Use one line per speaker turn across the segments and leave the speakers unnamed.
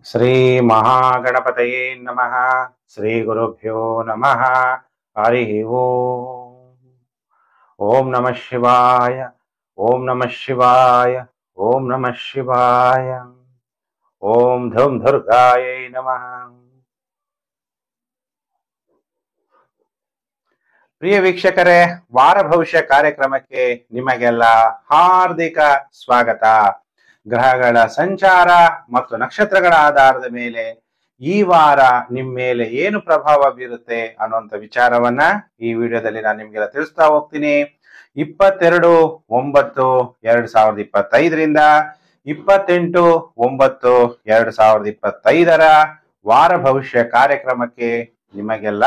ಶ್ರೀ ಮಹಾಗಣಪತಯೇ ನಮಃ. ಶ್ರೀ ಗುರುಭ್ಯೋ ನಮಃ. ಹರಿ ಓಂ. ಓಂ ನಮಃ ಶಿವಾಯ. ಓಂ ನಮಃ ಶಿವಾಯ. ಓಂ ನಮಃ ಶಿವಾಯ. ಓಂ ಧೂಂ ದುರ್ಗಾಯೈ ನಮಃ. ಪ್ರಿಯ ವೀಕ್ಷಕರೇ, ವಾರ ಭವಿಷ್ಯ ಕಾರ್ಯಕ್ರಮಕ್ಕೆ ನಿಮಗೆಲ್ಲ ಹಾರ್ದಿಕ ಸ್ವಾಗತ. ಗ್ರಹಗಳ ಸಂಚಾರ ಮತ್ತು ನಕ್ಷತ್ರಗಳ ಆಧಾರದ ಮೇಲೆ ಈ ವಾರ ನಿಮ್ಮ ಮೇಲೆ ಏನು ಪ್ರಭಾವ ಬೀರುತ್ತೆ ಅನ್ನುವಂಥ ವಿಚಾರವನ್ನ ಈ ವಿಡಿಯೋದಲ್ಲಿ ನಾನು ನಿಮ್ಗೆಲ್ಲ ತಿಳಿಸ್ತಾ ಹೋಗ್ತೀನಿ. 22/9/2025ರಿಂದ 28/9/2025 ವಾರ ಭವಿಷ್ಯ ಕಾರ್ಯಕ್ರಮಕ್ಕೆ ನಿಮಗೆಲ್ಲ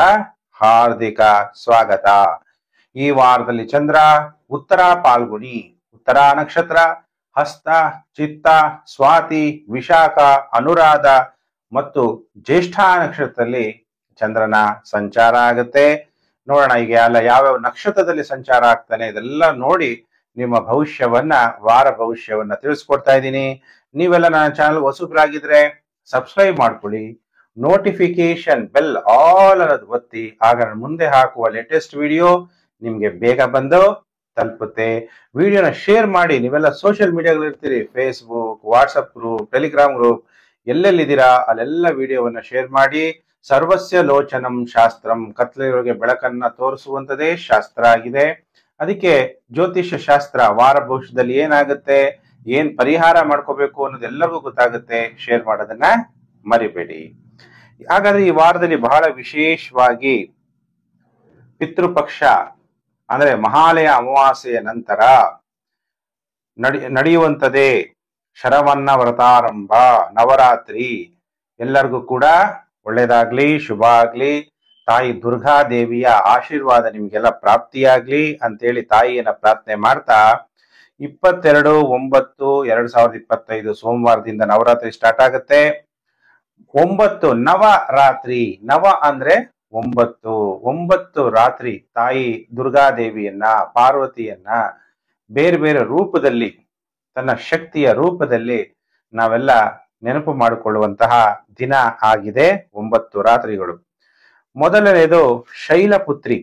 ಹಾರ್ದಿಕ ಸ್ವಾಗತ. ಈ ವಾರದಲ್ಲಿ ಚಂದ್ರ ಉತ್ತರ ಪಾಲ್ಗುಣಿ, ಉತ್ತರ ನಕ್ಷತ್ರ, ಹಸ್ತ, ಚಿತ್ತ, ಸ್ವಾತಿ, ವಿಶಾಖ, ಅನುರಾಧ ಮತ್ತು ಜ್ಯೇಷ್ಠ ನಕ್ಷತ್ರದಲ್ಲಿ ಚಂದ್ರನ ಸಂಚಾರ ಆಗುತ್ತೆ. ನೋಡೋಣ ಈಗ ಯಾವ್ಯಾವ ನಕ್ಷತ್ರದಲ್ಲಿ ಸಂಚಾರ ಆಗ್ತಾನೆ ಇದೆಲ್ಲ ನೋಡಿ ನಿಮ್ಮ ಭವಿಷ್ಯವನ್ನ, ವಾರ ಭವಿಷ್ಯವನ್ನ ತಿಳಿಸ್ಕೊಡ್ತಾ ಇದ್ದೀನಿ. ನೀವೆಲ್ಲ ನನ್ನ ಚಾನಲ್ ಹೊಸಬರಾಗಿದ್ರೆ ಸಬ್ಸ್ಕ್ರೈಬ್ ಮಾಡ್ಕೊಳ್ಳಿ, ನೋಟಿಫಿಕೇಶನ್ ಬೆಲ್ ಆಲ್ ಅನ್ನೋದು ಒತ್ತಿ, ಆಗ ನಾನು ಮುಂದೆ ಹಾಕುವ ಲೇಟೆಸ್ಟ್ ವಿಡಿಯೋ ನಿಮ್ಗೆ ಬೇಗ ಬಂದು ತಲುಪುತ್ತೆ. ವಿಡಿಯೋನ ಶೇರ್ ಮಾಡಿ. ನೀವೆಲ್ಲ ಸೋಷಿಯಲ್ ಮೀಡಿಯಾಗಳು ಇರ್ತೀರಿ, Facebook, WhatsApp group, Telegram group, ಎಲ್ಲೆಲ್ಲಿದ್ದೀರಾ ಅಲ್ಲೆಲ್ಲ ವಿಡಿಯೋವನ್ನ ಶೇರ್ ಮಾಡಿ. ಸರ್ವಸ್ಯ ಲೋಚನಂ ಶಾಸ್ತ್ರಂ, ಕತ್ಲೆಯೊಳಗೆ ಬೆಳಕನ್ನ ತೋರಿಸುವಂತದೇ ಶಾಸ್ತ್ರ ಆಗಿದೆ. ಅದಕ್ಕೆ ಜ್ಯೋತಿಷ್ಯ ಶಾಸ್ತ್ರ ವಾರ ಭವಿಷ್ಯದಲ್ಲಿ ಏನಾಗುತ್ತೆ, ಏನ್ ಪರಿಹಾರ ಮಾಡ್ಕೋಬೇಕು ಅನ್ನೋದೆಲ್ಲರಿಗೂ ಗೊತ್ತಾಗುತ್ತೆ. ಶೇರ್ ಮಾಡೋದನ್ನ ಮರಿಬೇಡಿ. ಹಾಗಾದ್ರೆ ಈ ವಾರದಲ್ಲಿ ಬಹಳ ವಿಶೇಷವಾಗಿ ಪಿತೃಪಕ್ಷ ಅಂದ್ರೆ ಮಹಾಲಯ ಅಮಾವಾಸ್ಯೆಯ ನಂತರ ನಡೆಯುವಂಥದ್ದೇ ಶರವನ್ನ ವ್ರತಾರಂಭ, ನವರಾತ್ರಿ. ಎಲ್ಲರಿಗೂ ಕೂಡ ಒಳ್ಳೇದಾಗ್ಲಿ, ಶುಭ ಆಗ್ಲಿ, ತಾಯಿ ದುರ್ಗಾದೇವಿಯ ಆಶೀರ್ವಾದ ನಿಮ್ಗೆಲ್ಲ ಪ್ರಾಪ್ತಿಯಾಗ್ಲಿ ಅಂತೇಳಿ ತಾಯಿಯನ್ನ ಪ್ರಾರ್ಥನೆ ಮಾಡ್ತಾ 22/9/2025 ಸೋಮವಾರದಿಂದ ನವರಾತ್ರಿ ಸ್ಟಾರ್ಟ್ ಆಗುತ್ತೆ. 9 ನವರಾತ್ರಿ, ನವ ಅಂದ್ರೆ 9 ರಾತ್ರಿ ತಾಯಿ ದುರ್ಗಾದೇವಿಯನ್ನ, ಪಾರ್ವತಿಯನ್ನ ಬೇರೆ ಬೇರೆ ರೂಪದಲ್ಲಿ, ತನ್ನ ಶಕ್ತಿಯ ರೂಪದಲ್ಲಿ ನಾವೆಲ್ಲ ನೆನಪು ಮಾಡಿಕೊಳ್ಳುವಂತಹ ದಿನ ಆಗಿದೆ 9 ರಾತ್ರಿಗಳು. ಮೊದಲನೇದು ಶೈಲಪುತ್ರಿ.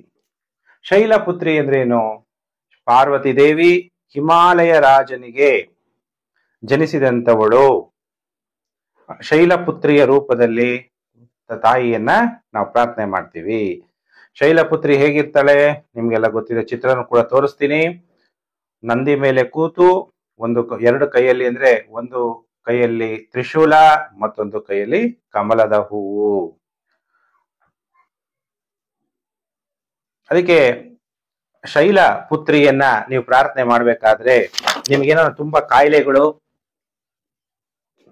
ಶೈಲಪುತ್ರಿ ಅಂದ್ರೇನು? ಪಾರ್ವತಿ ದೇವಿ ಹಿಮಾಲಯ ರಾಜನಿಗೆ ಜನಿಸಿದಂಥವಳು. ಶೈಲಪುತ್ರಿಯ ರೂಪದಲ್ಲಿ ತಾಯಿಯನ್ನ ನಾವು ಪ್ರಾರ್ಥನೆ ಮಾಡ್ತೀವಿ. ಶೈಲಪುತ್ರಿ ಹೇಗಿರ್ತಾಳೆ ನಿಮ್ಗೆಲ್ಲ ಗೊತ್ತಿದೆ, ಚಿತ್ರನೂ ಕೂಡ ತೋರಿಸ್ತೀನಿ. ನಂದಿ ಮೇಲೆ ಕೂತು ಎರಡು ಕೈಯಲ್ಲಿ, ಅಂದ್ರೆ ಒಂದು ಕೈಯಲ್ಲಿ ತ್ರಿಶೂಲ, ಮತ್ತೊಂದು ಕೈಯಲ್ಲಿ ಕಮಲದ ಹೂವು. ಅದಕ್ಕೆ ಶೈಲ ಪುತ್ರಿಯನ್ನ ನೀವು ಪ್ರಾರ್ಥನೆ ಮಾಡ್ಬೇಕಾದ್ರೆ ನಿಮ್ಗೇನಾದ್ರು ತುಂಬಾ ಕಾಯಿಲೆಗಳು,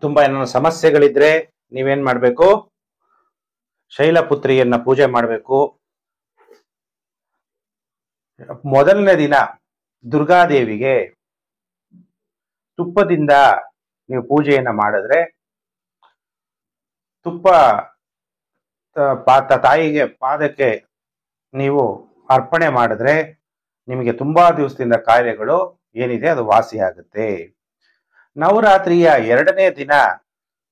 ತುಂಬಾ ಏನಾದ್ರು ಸಮಸ್ಯೆಗಳಿದ್ರೆ ನೀವೇನ್ ಮಾಡ್ಬೇಕು, ಶೈಲಪುತ್ರಿಯನ್ನ ಪೂಜೆ ಮಾಡ್ಬೇಕು. ಮೊದಲನೇ ದಿನ ದುರ್ಗಾದೇವಿಗೆ ತುಪ್ಪದಿಂದ ನೀವು ಪೂಜೆಯನ್ನ ಮಾಡಿದ್ರೆ, ತುಪ್ಪ ತಾಯಿಗೆ ಪಾದಕ್ಕೆ ನೀವು ಅರ್ಪಣೆ ಮಾಡಿದ್ರೆ ನಿಮಗೆ ತುಂಬಾ ದಿವಸದಿಂದ ಕಾಯಿಲೆಗಳು ಏನಿದೆ ಅದು ವಾಸಿಯಾಗುತ್ತೆ. ನವರಾತ್ರಿಯ 2ನೇ ದಿನ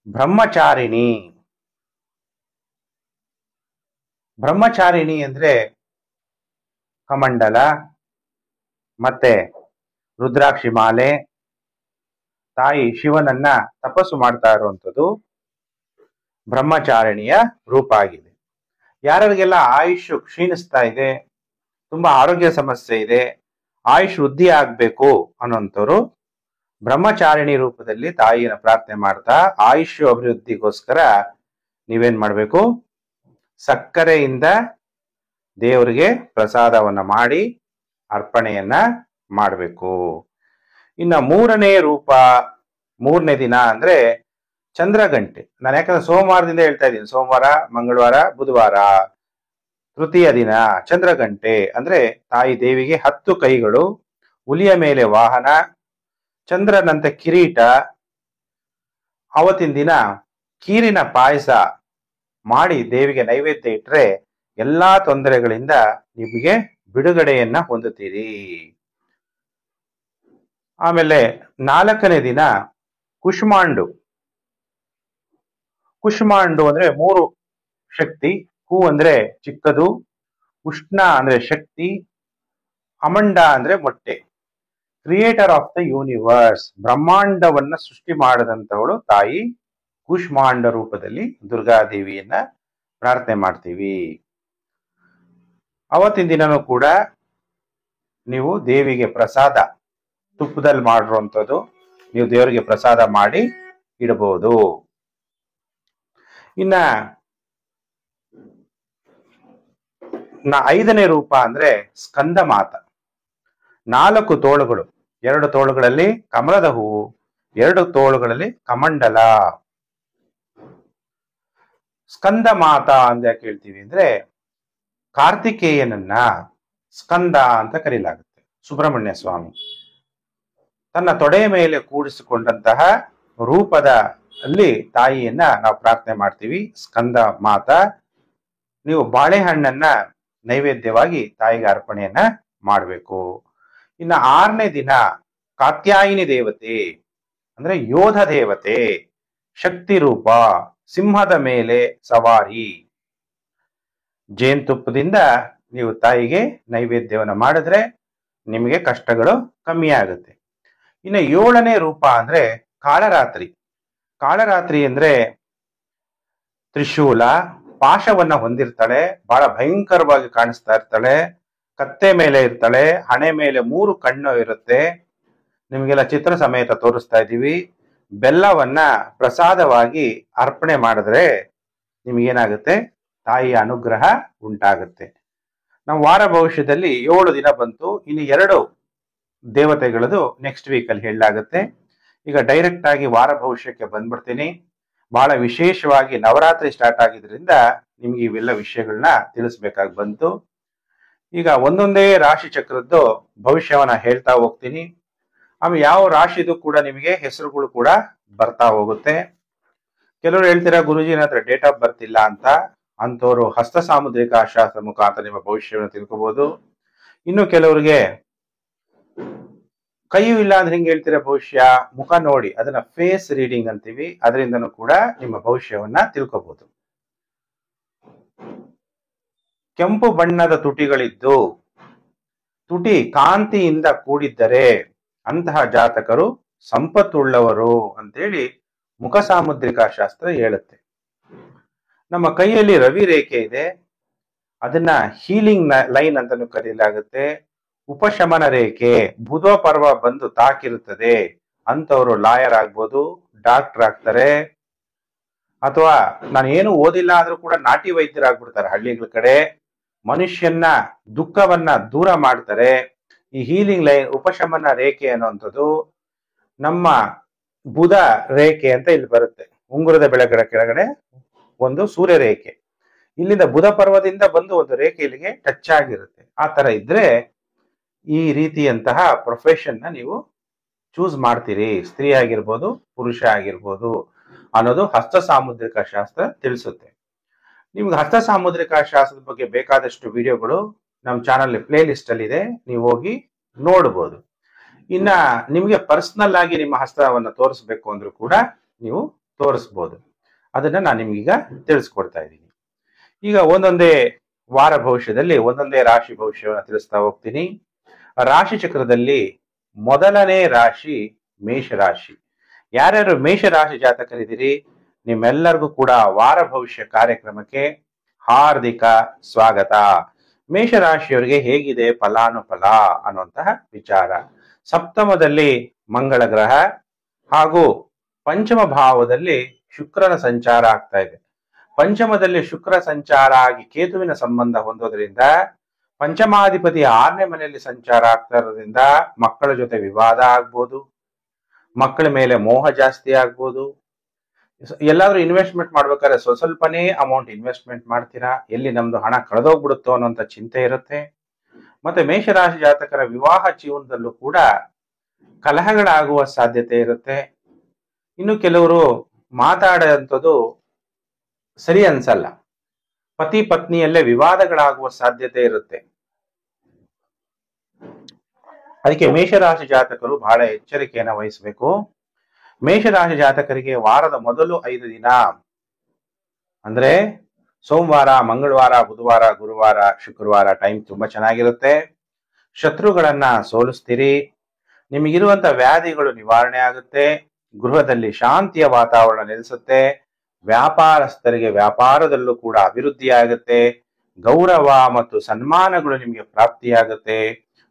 ಬ್ರಹ್ಮಚಾರಿಣಿ. ಬ್ರಹ್ಮಚಾರಿಣಿ ಅಂದ್ರೆ ಕಮಂಡಲ ಮತ್ತೆ ರುದ್ರಾಕ್ಷಿ ಮಾಲೆ, ತಾಯಿ ಶಿವನನ್ನ ತಪಸ್ಸು ಮಾಡ್ತಾ ಇರುವಂಥದ್ದು ಬ್ರಹ್ಮಚಾರಿಣಿಯ ರೂಪ ಆಗಿದೆ. ಯಾರಿಗೆಲ್ಲ ಆಯುಷ್ ಕ್ಷೀಣಿಸ್ತಾ ಇದೆ, ತುಂಬಾ ಆರೋಗ್ಯ ಸಮಸ್ಯೆ ಇದೆ, ಆಯುಷ್ ವೃದ್ಧಿ ಆಗ್ಬೇಕು ಅನ್ನೋಂಥವ್ರು ಬ್ರಹ್ಮಚಾರಿಣಿ ರೂಪದಲ್ಲಿ ತಾಯಿಯನ್ನ ಪ್ರಾರ್ಥನೆ ಮಾಡ್ತಾ ಆಯುಷ್ ಅಭಿವೃದ್ಧಿಗೋಸ್ಕರ ನೀವೇನ್ ಮಾಡ್ಬೇಕು, ಸಕ್ಕರೆಯಿಂದ ದೇವರಿಗೆ ಪ್ರಸಾದವನ್ನ ಮಾಡಿ ಅರ್ಪಣೆಯನ್ನ ಮಾಡಬೇಕು. ಇನ್ನ 3ನೇ ರೂಪ, 3ನೇ ದಿನ ಅಂದ್ರೆ ಚಂದ್ರಗಂಟೆ. ನಾನು ಯಾಕಂದ್ರೆ ಸೋಮವಾರದಿಂದ ಹೇಳ್ತಾ ಇದ್ದೀನಿ, ಸೋಮವಾರ, ಮಂಗಳವಾರ, ಬುಧವಾರ. ತೃತೀಯ ದಿನ ಚಂದ್ರಗಂಟೆ ಅಂದ್ರೆ ತಾಯಿ ದೇವಿಗೆ 10 ಕೈಗಳು, ಹುಲಿಯ ಮೇಲೆ ವಾಹನ, ಚಂದ್ರನಂತೆ ಕಿರೀಟ. ಅವತ್ತಿನ ದಿನ ಕೀರಿನ ಪಾಯಸ ಮಾಡಿ ದೇವಿಗೆ ನೈವೇದ್ಯ ಇಟ್ರೆ ಎಲ್ಲಾ ತೊಂದರೆಗಳಿಂದ ನಿಮಗೆ ಬಿಡುಗಡೆಯನ್ನ ಹೊಂದುತ್ತೀರಿ. ಆಮೇಲೆ 4ನೇ ದಿನ ಕುಷ್ಮಾಂಡು. ಕುಷ್ಮಾಂಡು ಅಂದ್ರೆ ಮೂರು ಶಕ್ತಿ, ಕು ಅಂದ್ರೆ ಚಿಕ್ಕದು, ಉಷ್ಣ ಅಂದ್ರೆ ಶಕ್ತಿ, ಅಮಂಡ ಅಂದ್ರೆ ಮೊಟ್ಟೆ. ಕ್ರಿಯೇಟರ್ ಆಫ್ ದ ಯೂನಿವರ್ಸ್, ಬ್ರಹ್ಮಾಂಡವನ್ನ ಸೃಷ್ಟಿ ಮಾಡದಂತವಳು ತಾಯಿ ಕೂಷ್ಮಾಂಡ ರೂಪದಲ್ಲಿ ದುರ್ಗಾದೇವಿಯನ್ನ ಪ್ರಾರ್ಥನೆ ಮಾಡ್ತೀವಿ. ಅವತ್ತಿನ ದಿನನೂ ಕೂಡ ನೀವು ದೇವಿಗೆ ಪ್ರಸಾದ ತುಪ್ಪದಲ್ಲಿ ಮಾಡಿರುವಂಥದ್ದು ನೀವು ದೇವರಿಗೆ ಪ್ರಸಾದ ಮಾಡಿ ಇಡಬಹುದು. ಇನ್ನ 5ನೇ ರೂಪ ಅಂದ್ರೆ ಸ್ಕಂದ ಮಾತ. 4 ತೋಳುಗಳು, 2 ತೋಳುಗಳಲ್ಲಿ ಕಮಲದ ಹೂವು, 2 ತೋಳುಗಳಲ್ಲಿ ಕಮಂಡಲ. ಸ್ಕಂದ ಮಾತ ಅಂತ ಯಾಕೆ ಹೇಳ್ತೀವಿ ಅಂದ್ರೆ ಕಾರ್ತಿಕೇಯನನ್ನ ಸ್ಕಂದ ಅಂತ ಕರೀಲಾಗುತ್ತೆ. ಸುಬ್ರಹ್ಮಣ್ಯ ಸ್ವಾಮಿ ತನ್ನ ತೊಡೆಯ ಮೇಲೆ ಕೂಡಿಸಿಕೊಂಡಂತಹ ರೂಪದ ಅಲ್ಲಿ ತಾಯಿಯನ್ನ ನಾವು ಪ್ರಾರ್ಥನೆ ಮಾಡ್ತೀವಿ, ಸ್ಕಂದ ಮಾತ. ನೀವು ಬಾಳೆಹಣ್ಣನ್ನ ನೈವೇದ್ಯವಾಗಿ ತಾಯಿಗೆ ಅರ್ಪಣೆಯನ್ನ ಮಾಡಬೇಕು. ಇನ್ನ 6ನೇ ದಿನ ಕಾತ್ಯಾಯಿನಿ ದೇವತೆ ಅಂದ್ರೆ ಯೋಧ ದೇವತೆ, ಶಕ್ತಿ ರೂಪ, ಸಿಂಹದ ಮೇಲೆ ಸವಾರಿ. ಜೇನುತುಪ್ಪದಿಂದ ನೀವು ತಾಯಿಗೆ ನೈವೇದ್ಯವನ್ನ ಮಾಡಿದ್ರೆ ನಿಮಗೆ ಕಷ್ಟಗಳು ಕಮ್ಮಿ ಆಗುತ್ತೆ. ಇನ್ನು 7ನೇ ರೂಪ ಅಂದ್ರೆ ಕಾಳರಾತ್ರಿ. ಕಾಳರಾತ್ರಿ ಅಂದ್ರೆ ತ್ರಿಶೂಲ, ಪಾಶವನ್ನ ಹೊಂದಿರ್ತಾಳೆ, ಬಹಳ ಭಯಂಕರವಾಗಿ ಕಾಣಿಸ್ತಾ ಇರ್ತಾಳೆ, ಕತ್ತೆ ಮೇಲೆ ಇರ್ತಾಳೆ, ಹಣೆ ಮೇಲೆ 3 ಕಣ್ಣು ಇರುತ್ತೆ. ನಿಮಗೆಲ್ಲ ಚಿತ್ರ ಸಮೇತ ತೋರಿಸ್ತಾ ಇದ್ದೀವಿ. ಬೆಲ್ಲವನ್ನ ಪ್ರಸಾದವಾಗಿ ಅರ್ಪಣೆ ಮಾಡಿದ್ರೆ ನಿಮಗೇನಾಗುತ್ತೆ, ತಾಯಿಯ ಅನುಗ್ರಹ ಉಂಟಾಗುತ್ತೆ. ನಾವು ವಾರ ಭವಿಷ್ಯದಲ್ಲಿ 7 ದಿನ ಬಂತು, ಇನ್ನು 2 ದೇವತೆಗಳದು ನೆಕ್ಸ್ಟ್ ವೀಕ್ ಅಲ್ಲಿ ಹೇಳಲಾಗುತ್ತೆ. ಈಗ ಡೈರೆಕ್ಟ್ ಆಗಿ ವಾರ ಭವಿಷ್ಯಕ್ಕೆ ಬಂದ್ಬಿಡ್ತೀನಿ. ಬಹಳ ವಿಶೇಷವಾಗಿ ನವರಾತ್ರಿ ಸ್ಟಾರ್ಟ್ ಆಗಿದ್ರಿಂದ ನಿಮ್ಗೆ ಇವೆಲ್ಲ ವಿಷಯಗಳನ್ನ ತಿಳಿಸ್ಬೇಕಾಗಿ ಬಂತು. ಈಗ ಒಂದೊಂದೇ ರಾಶಿ ಚಕ್ರದ್ದು ಭವಿಷ್ಯವನ್ನ ಹೇಳ್ತಾ ಹೋಗ್ತೀನಿ. ಆಮೇಲೆ ಯಾವ ರಾಶಿದು ಕೂಡ ನಿಮಗೆ ಹೆಸರುಗಳು ಕೂಡ ಬರ್ತಾ ಹೋಗುತ್ತೆ. ಕೆಲವರು ಹೇಳ್ತೀರಾ ಗುರುಜಿ ನನ್ನ ಹತ್ರ ಡೇಟ್ ಆಫ್ ಬರ್ತ್ ಇಲ್ಲ ಅಂತ. ಅಂತವರು ಹಸ್ತ ಸಾಮುದ್ರಿಕ ಶಾಸ್ತ್ರ ಮುಖಾಂತರ ನಿಮ್ಮ ಭವಿಷ್ಯವನ್ನು ತಿಳ್ಕೋಬಹುದು. ಇನ್ನು ಕೆಲವರಿಗೆ ಕೈಯೂ ಇಲ್ಲ ಅಂದ್ರೆ ಹಿಂಗೆ ಹೇಳ್ತೀರಾ ಭವಿಷ್ಯ, ಮುಖ ನೋಡಿ, ಅದನ್ನ ಫೇಸ್ ರೀಡಿಂಗ್ ಅಂತೀವಿ. ಅದರಿಂದನೂ ಕೂಡ ನಿಮ್ಮ ಭವಿಷ್ಯವನ್ನ ತಿಳ್ಕೋಬಹುದು. ಕೆಂಪು ಬಣ್ಣದ ತುಟಿಗಳಿದ್ದು ತುಟಿ ಕಾಂತಿಯಿಂದ ಕೂಡಿದ್ದರೆ ಅಂತಹ ಜಾತಕರು ಸಂಪತ್ತುಳ್ಳವರು ಅಂತೇಳಿ ಮುಖ ಸಾಮುದ್ರಿಕ ಶಾಸ್ತ್ರ ಹೇಳುತ್ತೆ. ನಮ್ಮ ಕೈಯಲ್ಲಿ ರವಿ ರೇಖೆ ಇದೆ, ಅದನ್ನ ಹೀಲಿಂಗ್ ಲೈನ್ ಅಂತಾನು ಕರೆಯಲಾಗುತ್ತೆ. ಉಪಶಮನ ರೇಖೆ, ಬುಧ ಪರ್ವ ಬಂದು ತಾಕಿರುತ್ತದೆ ಅಂತವರು ಲಾಯರ್ ಆಗ್ಬೋದು, ಡಾಕ್ಟರ್ ಆಗ್ತಾರೆ, ಅಥವಾ ನಾನು ಏನು ಓದಿಲ್ಲ ಆದ್ರೂ ಕೂಡ ನಾಟಿ ವೈದ್ಯರಾಗ್ಬಿಡ್ತಾರೆ. ಹಳ್ಳಿಗಳ ಕಡೆ ಮನುಷ್ಯನ ದುಃಖವನ್ನ ದೂರ ಮಾಡ್ತಾರೆ. ಈ ಹೀಲಿಂಗ್ ಲೈನ್ ಉಪಶಮನ ರೇಖೆ ಅನ್ನುವಂಥದ್ದು ನಮ್ಮ ಬುಧ ರೇಖೆ ಅಂತ ಇಲ್ಲಿ ಬರುತ್ತೆ. ಉಂಗುರದ ಬೆಳಗಡೆ ಕೆಳಗಡೆ ಒಂದು ಸೂರ್ಯ ರೇಖೆ, ಇಲ್ಲಿಂದ ಬುಧ ಪರ್ವದಿಂದ ಬಂದು ಒಂದು ರೇಖೆ ಇಲ್ಲಿಗೆ ಟಚ್ ಆಗಿರುತ್ತೆ. ಆ ತರ ಇದ್ರೆ ಈ ರೀತಿಯಂತಹ ಪ್ರೊಫೆಷನ್ ನ ನೀವು ಚೂಸ್ ಮಾಡ್ತೀರಿ, ಸ್ತ್ರೀ ಆಗಿರ್ಬೋದು ಪುರುಷ ಆಗಿರ್ಬೋದು ಅನ್ನೋದು ಹಸ್ತ ಸಾಮುದ್ರಿಕ ಶಾಸ್ತ್ರ ತಿಳಿಸುತ್ತೆ. ನಿಮ್ಗೆ ಹಸ್ತ ಸಾಮುದ್ರಿಕ ಶಾಸ್ತ್ರದ ಬಗ್ಗೆ ಬೇಕಾದಷ್ಟು ವಿಡಿಯೋಗಳು ನಮ್ಮ ಚಾನಲ್ ಪ್ಲೇ ಲಿಸ್ಟ್ ಅಲ್ಲಿ ಇದೆ, ನೀವು ಹೋಗಿ ನೋಡ್ಬೋದು. ಇನ್ನ ನಿಮ್ಗೆ ಪರ್ಸನಲ್ ಆಗಿ ನಿಮ್ಮ ಹಸ್ತವನ್ನ ತೋರಿಸ್ಬೇಕು ಅಂದ್ರೂ ಕೂಡ ನೀವು ತೋರಿಸ್ಬೋದು. ಅದನ್ನ ನಾನು ನಿಮ್ಗೀಗ ತಿಳಿಸ್ಕೊಡ್ತಾ ಇದ್ದೀನಿ. ಈಗ ಒಂದೊಂದೇ ವಾರ ಭವಿಷ್ಯದಲ್ಲಿ ಒಂದೊಂದೇ ರಾಶಿ ಭವಿಷ್ಯವನ್ನ ತಿಳಿಸ್ತಾ ಹೋಗ್ತೀನಿ. ರಾಶಿ ಚಕ್ರದಲ್ಲಿ ಮೊದಲನೇ ರಾಶಿ ಮೇಷರಾಶಿ. ಯಾರ್ಯಾರು ಮೇಷರಾಶಿ ಜಾತಕರಿದ್ದೀರಿ ನಿಮ್ಮೆಲ್ಲರಿಗೂ ಕೂಡ ವಾರ ಭವಿಷ್ಯ ಕಾರ್ಯಕ್ರಮಕ್ಕೆ ಹಾರ್ದಿಕ ಸ್ವಾಗತ. ಮೇಷರಾಶಿಯವರಿಗೆ ಹೇಗಿದೆ ಫಲಾನುಫಲ ಅನ್ನುವಂತಹ ವಿಚಾರ. ಸಪ್ತಮದಲ್ಲಿ ಮಂಗಳ ಗ್ರಹ ಹಾಗೂ ಪಂಚಮ ಭಾವದಲ್ಲಿ ಶುಕ್ರನ ಸಂಚಾರ ಆಗ್ತಾ ಇದೆ. ಪಂಚಮದಲ್ಲಿ ಶುಕ್ರ ಸಂಚಾರ ಆಗಿ ಕೇತುವಿನ ಸಂಬಂಧ ಹೊಂದೋದ್ರಿಂದ ಪಂಚಮಾಧಿಪತಿ 6ನೇ ಮನೆಯಲ್ಲಿ ಸಂಚಾರ ಆಗ್ತಾ ಇರೋದ್ರಿಂದ ಮಕ್ಕಳ ಜೊತೆ ವಿವಾದ ಆಗ್ಬೋದು, ಮಕ್ಕಳ ಮೇಲೆ ಮೋಹ ಜಾಸ್ತಿ ಆಗ್ಬೋದು. ಎಲ್ಲಾದ್ರೂ ಇನ್ವೆಸ್ಟ್ಮೆಂಟ್ ಮಾಡ್ಬೇಕಾದ್ರೆ ಸ್ವಲ್ಪನೇ ಅಮೌಂಟ್ ಇನ್ವೆಸ್ಟ್ಮೆಂಟ್ ಮಾಡ್ತೀರಾ, ಎಲ್ಲಿ ನಮ್ದು ಹಣ ಕಳೆದೋಗ್ಬಿಡುತ್ತೋ ಅನ್ನೋಂಥ ಚಿಂತೆ ಇರುತ್ತೆ. ಮತ್ತೆ ಮೇಷರಾಶಿ ಜಾತಕರ ವಿವಾಹ ಜೀವನದಲ್ಲೂ ಕೂಡ ಕಲಹಗಳಾಗುವ ಸಾಧ್ಯತೆ ಇರುತ್ತೆ. ಇನ್ನು ಕೆಲವರು ಮಾತಾಡುವಂಥದ್ದು ಸರಿ ಅನ್ಸಲ್ಲ, ಪತಿ ಪತ್ನಿಯಲ್ಲೇ ವಿವಾದಗಳಾಗುವ ಸಾಧ್ಯತೆ ಇರುತ್ತೆ. ಅದಕ್ಕೆ ಮೇಷರಾಶಿ ಜಾತಕರು ಬಹಳ ಎಚ್ಚರಿಕೆಯನ್ನು ವಹಿಸಬೇಕು. ಮೇಷರಾಶಿ ಜಾತಕರಿಗೆ ವಾರದ ಮೊದಲು 5 ದಿನ ಅಂದ್ರೆ ಸೋಮವಾರ, ಮಂಗಳವಾರ, ಬುಧವಾರ, ಗುರುವಾರ, ಶುಕ್ರವಾರ ಟೈಮ್ ತುಂಬಾ ಚೆನ್ನಾಗಿರುತ್ತೆ. ಶತ್ರುಗಳನ್ನ ಸೋಲಿಸ್ತೀರಿ. ನಿಮಗಿರುವಂತ ವ್ಯಾಧಿಗಳು ನಿವಾರಣೆ ಆಗುತ್ತೆ. ಗೃಹದಲ್ಲಿ ಶಾಂತಿಯ ವಾತಾವರಣ ನೆಲೆಸುತ್ತೆ. ವ್ಯಾಪಾರಸ್ಥರಿಗೆ ವ್ಯಾಪಾರದಲ್ಲೂ ಕೂಡ ಅಭಿವೃದ್ಧಿ ಆಗುತ್ತೆ. ಗೌರವ ಮತ್ತು ಸನ್ಮಾನಗಳು ನಿಮಗೆ ಪ್ರಾಪ್ತಿಯಾಗುತ್ತೆ.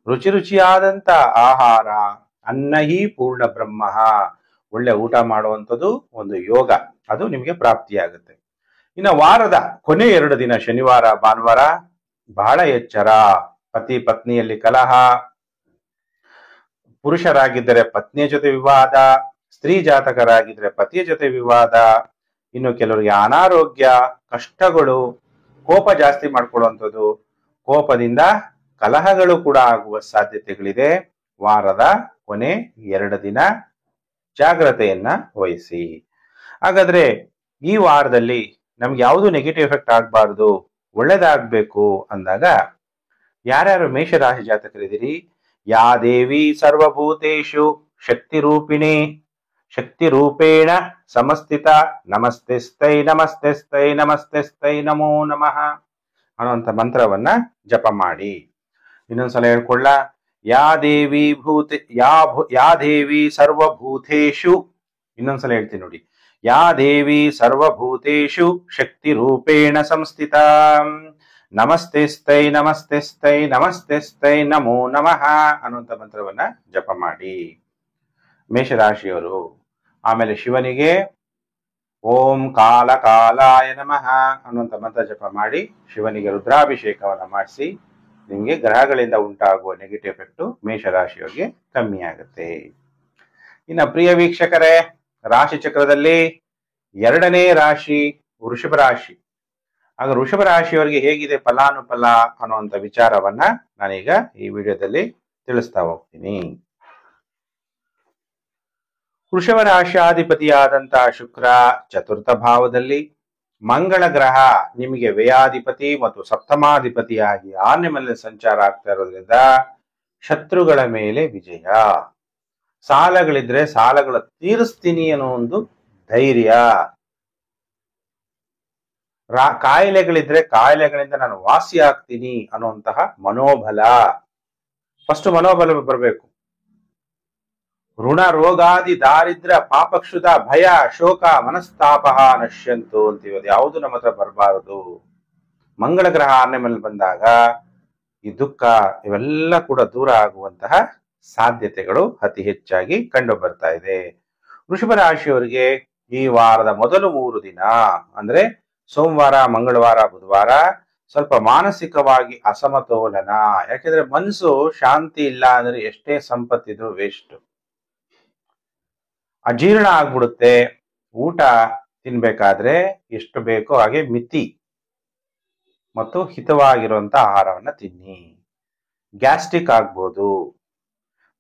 ರುಚಿ ರುಚಿಯಾದಂತ ಆಹಾರ, ಅನ್ನ ಹಿ ಪೂರ್ಣ ಬ್ರಹ್ಮ, ಒಳ್ಳೆ ಊಟ ಮಾಡುವಂಥದ್ದು ಒಂದು ಯೋಗ, ಅದು ನಿಮಗೆ ಪ್ರಾಪ್ತಿಯಾಗುತ್ತೆ. ಇನ್ನು ವಾರದ ಕೊನೆ 2 ದಿನ ಶನಿವಾರ, ಭಾನುವಾರ ಬಹಳ ಎಚ್ಚರ. ಪತಿ ಪತ್ನಿಯಲ್ಲಿ ಕಲಹ, ಪುರುಷರಾಗಿದ್ದರೆ ಪತ್ನಿಯ ಜೊತೆ ವಿವಾದ, ಸ್ತ್ರೀ ಜಾತಕರಾಗಿದ್ರೆ ಪತಿಯ ಜೊತೆ ವಿವಾದ, ಇನ್ನು ಕೆಲವರಿಗೆ ಅನಾರೋಗ್ಯ, ಕಷ್ಟಗಳು, ಕೋಪ ಜಾಸ್ತಿ ಮಾಡ್ಕೊಳ್ಳುವಂಥದ್ದು, ಕೋಪದಿಂದ ಕಲಹಗಳು ಕೂಡ ಆಗುವ ಸಾಧ್ಯತೆಗಳಿದೆ. ವಾರದ ಕೊನೆ 2 ದಿನ ಜಾಗ್ರತೆಯನ್ನ ವಹಿಸಿ. ಹಾಗಾದ್ರೆ ಈ ವಾರದಲ್ಲಿ ನಮ್ಗೆ ಯಾವುದು ನೆಗೆಟಿವ್ ಎಫೆಕ್ಟ್ ಆಗಬಾರ್ದು, ಒಳ್ಳೇದಾಗ್ಬೇಕು ಅಂದಾಗ ಯಾರ್ಯಾರು ಮೇಷರಾಶಿ ಜಾತಕರಿದ್ದೀರಿ, ಯಾ ದೇವಿ ಸರ್ವಭೂತೇಷು ಶಕ್ತಿ ರೂಪಿಣಿ ಶಕ್ತಿ ರೂಪೇಣ ಸಮಸ್ಥಿತ ನಮಸ್ತೆ ಸ್ಥೈ ನಮಸ್ತೆ ಸ್ಥೈ ನಮಸ್ತೆ ಸ್ಥೈ ನಮೋ ನಮಃ ಅನ್ನುವಂಥ ಮಂತ್ರವನ್ನ ಜಪ ಮಾಡಿ. ಇನ್ನೊಂದ್ಸಲ ಹೇಳ್ಕೊಳ್ಳ, ಯಾ ದೇವಿ ಯಾ ದೇವಿ ಸರ್ವಭೂತೇಷು, ಇನ್ನೊಂದ್ಸಲ ಹೇಳ್ತೀನಿ ನೋಡಿ, ಯಾ ದೇವಿ ಸರ್ವಭೂತೇಷು ಶಕ್ತಿ ರೂಪೇಣ ಸಂಸ್ಥಿತ ನಮಸ್ತೆ ಸ್ಥೈ ನಮಸ್ತೆ ಸ್ಥೈ ನಮಸ್ತೆ ಸ್ಥೈ ನಮೋ ನಮಃ ಅನ್ನುವಂಥ ಮಂತ್ರವನ್ನ ಜಪ ಮಾಡಿ ಮೇಷರಾಶಿಯವರು. ಆಮೇಲೆ ಶಿವನಿಗೆ ಓಂ ಕಾಲ ಕಾಲಾಯ ನಮಃ ಅನ್ನುವಂಥ ಮಂತ್ರ ಜಪ ಮಾಡಿ ಶಿವನಿಗೆ ರುದ್ರಾಭಿಷೇಕವನ್ನ ಮಾಡಿಸಿ ನಿಮಗೆ ಗ್ರಹಗಳಿಂದ ಉಂಟಾಗುವ ನೆಗೆಟಿವ್ ಎಫೆಕ್ಟ್ ಮೇಷರಾಶಿಯವರಿಗೆ ಕಮ್ಮಿ ಆಗುತ್ತೆ. ಇನ್ನು ಪ್ರಿಯ ವೀಕ್ಷಕರೇ, ರಾಶಿ ಚಕ್ರದಲ್ಲಿ 2ನೇ ರಾಶಿ ವೃಷಭ ರಾಶಿ. ಆಗ ವೃಷಭ ರಾಶಿಯವರಿಗೆ ಹೇಗಿದೆ ಫಲಾನುಫಲ ಅನ್ನುವಂಥ ವಿಚಾರವನ್ನ ನಾನೀಗ ಈ ವಿಡಿಯೋದಲ್ಲಿ ತಿಳಿಸ್ತಾ ಹೋಗ್ತೀನಿ. ವೃಷಭ ರಾಶಿಯಾಧಿಪತಿಯಾದಂತಹ ಶುಕ್ರ ಚತುರ್ಥ ಭಾವದಲ್ಲಿ, ಮಂಗಳ ಗ್ರಹ ನಿಮಗೆ ವ್ಯಯಾಧಿಪತಿ ಮತ್ತು ಸಪ್ತಮಾಧಿಪತಿಯಾಗಿ 6ನೇ ಮನೆಯಲ್ಲಿ ಸಂಚಾರ ಆಗ್ತಾ ಇರೋದ್ರಿಂದ ಶತ್ರುಗಳ ಮೇಲೆ ವಿಜಯ. ಸಾಲಗಳಿದ್ರೆ ಸಾಲಗಳ ತೀರಿಸ್ತೀನಿ ಅನ್ನೋ ಒಂದು ಧೈರ್ಯ. ಕಾಯಿಲೆಗಳಿದ್ರೆ ಕಾಯಿಲೆಗಳಿಂದ ನಾನು ವಾಸಿ ಆಗ್ತೀನಿ ಅನ್ನುವಂತಹ ಮನೋಬಲ. ಫಸ್ಟ್ ಮನೋಬಲ ಬರಬೇಕು. ಋಣ ರೋಗಾದಿ ದಾರಿದ್ರ್ಯ ಪಾಪಕ್ಷುದ ಭಯ ಶೋಕ ಮನಸ್ತಾಪ ನಶ್ಯಂತು ಅಂತೀವಿ. ಅದು ಯಾವುದು ನಮ್ಮ ಹತ್ರ ಬರಬಾರದು. ಮಂಗಳ ಗ್ರಹ 6ನೇ ಮನೆಯಲ್ಲಿ ಬಂದಾಗ ಈ ದುಃಖ ಇವೆಲ್ಲ ಕೂಡ ದೂರ ಆಗುವಂತಹ ಸಾಧ್ಯತೆಗಳು ಅತಿ ಹೆಚ್ಚಾಗಿ ಕಂಡು ಬರ್ತಾ ಇದೆ. ವೃಷಭ ರಾಶಿಯವರಿಗೆ ಈ ವಾರದ ಮೊದಲು 3 ದಿನ ಅಂದ್ರೆ ಸೋಮವಾರ, ಮಂಗಳವಾರ, ಬುಧವಾರ ಸ್ವಲ್ಪ ಮಾನಸಿಕವಾಗಿ ಅಸಮತೋಲನ. ಯಾಕೆಂದ್ರೆ ಮನಸ್ಸು ಶಾಂತಿ ಇಲ್ಲ ಅಂದ್ರೆ ಎಷ್ಟೇ ಸಂಪತ್ತಿದ್ರು ವೇಸ್ಟ್, ಅಜೀರ್ಣ ಆಗ್ಬಿಡುತ್ತೆ. ಊಟ ತಿನ್ಬೇಕಾದ್ರೆ ಎಷ್ಟು ಬೇಕೋ ಹಾಗೆ ಮಿತಿ ಮತ್ತು ಹಿತವಾಗಿರುವಂತ ಆಹಾರವನ್ನ ತಿನ್ನಿ. ಗ್ಯಾಸ್ಟ್ರಿಕ್ ಆಗ್ಬೋದು,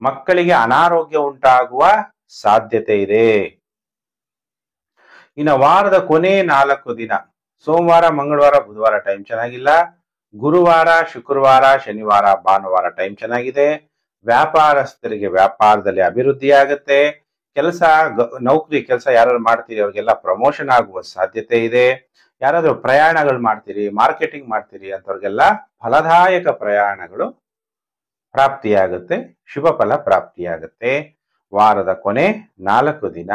ಮಕ್ಕಳಿಗೆ ಅನಾರೋಗ್ಯ ಉಂಟಾಗುವ ಸಾಧ್ಯತೆ ಇದೆ. ಇನ್ನು ವಾರದ ಕೊನೆ 4 ದಿನ ಸೋಮವಾರ, ಮಂಗಳವಾರ, ಬುಧವಾರ ಟೈಮ್ ಚೆನ್ನಾಗಿಲ್ಲ. ಗುರುವಾರ, ಶುಕ್ರವಾರ, ಶನಿವಾರ, ಭಾನುವಾರ ಟೈಮ್ ಚೆನ್ನಾಗಿದೆ. ವ್ಯಾಪಾರಸ್ಥರಿಗೆ ವ್ಯಾಪಾರದಲ್ಲಿ ಅಭಿವೃದ್ಧಿ ಆಗುತ್ತೆ. ನೌಕರಿ ಕೆಲಸ ಯಾರು ಮಾಡ್ತೀರಿ ಅವ್ರಿಗೆಲ್ಲ ಪ್ರಮೋಷನ್ ಆಗುವ ಸಾಧ್ಯತೆ ಇದೆ. ಯಾರಾದ್ರೂ ಪ್ರಯಾಣಗಳು ಮಾಡ್ತೀರಿ, ಮಾರ್ಕೆಟಿಂಗ್ ಮಾಡ್ತೀರಿ ಅಂತವ್ರಿಗೆಲ್ಲ ಫಲದಾಯಕ ಪ್ರಯಾಣಗಳು ಪ್ರಾಪ್ತಿಯಾಗುತ್ತೆ, ಶುಭ ಫಲ ಪ್ರಾಪ್ತಿಯಾಗುತ್ತೆ. ವಾರದ ಕೊನೆ 4 ದಿನ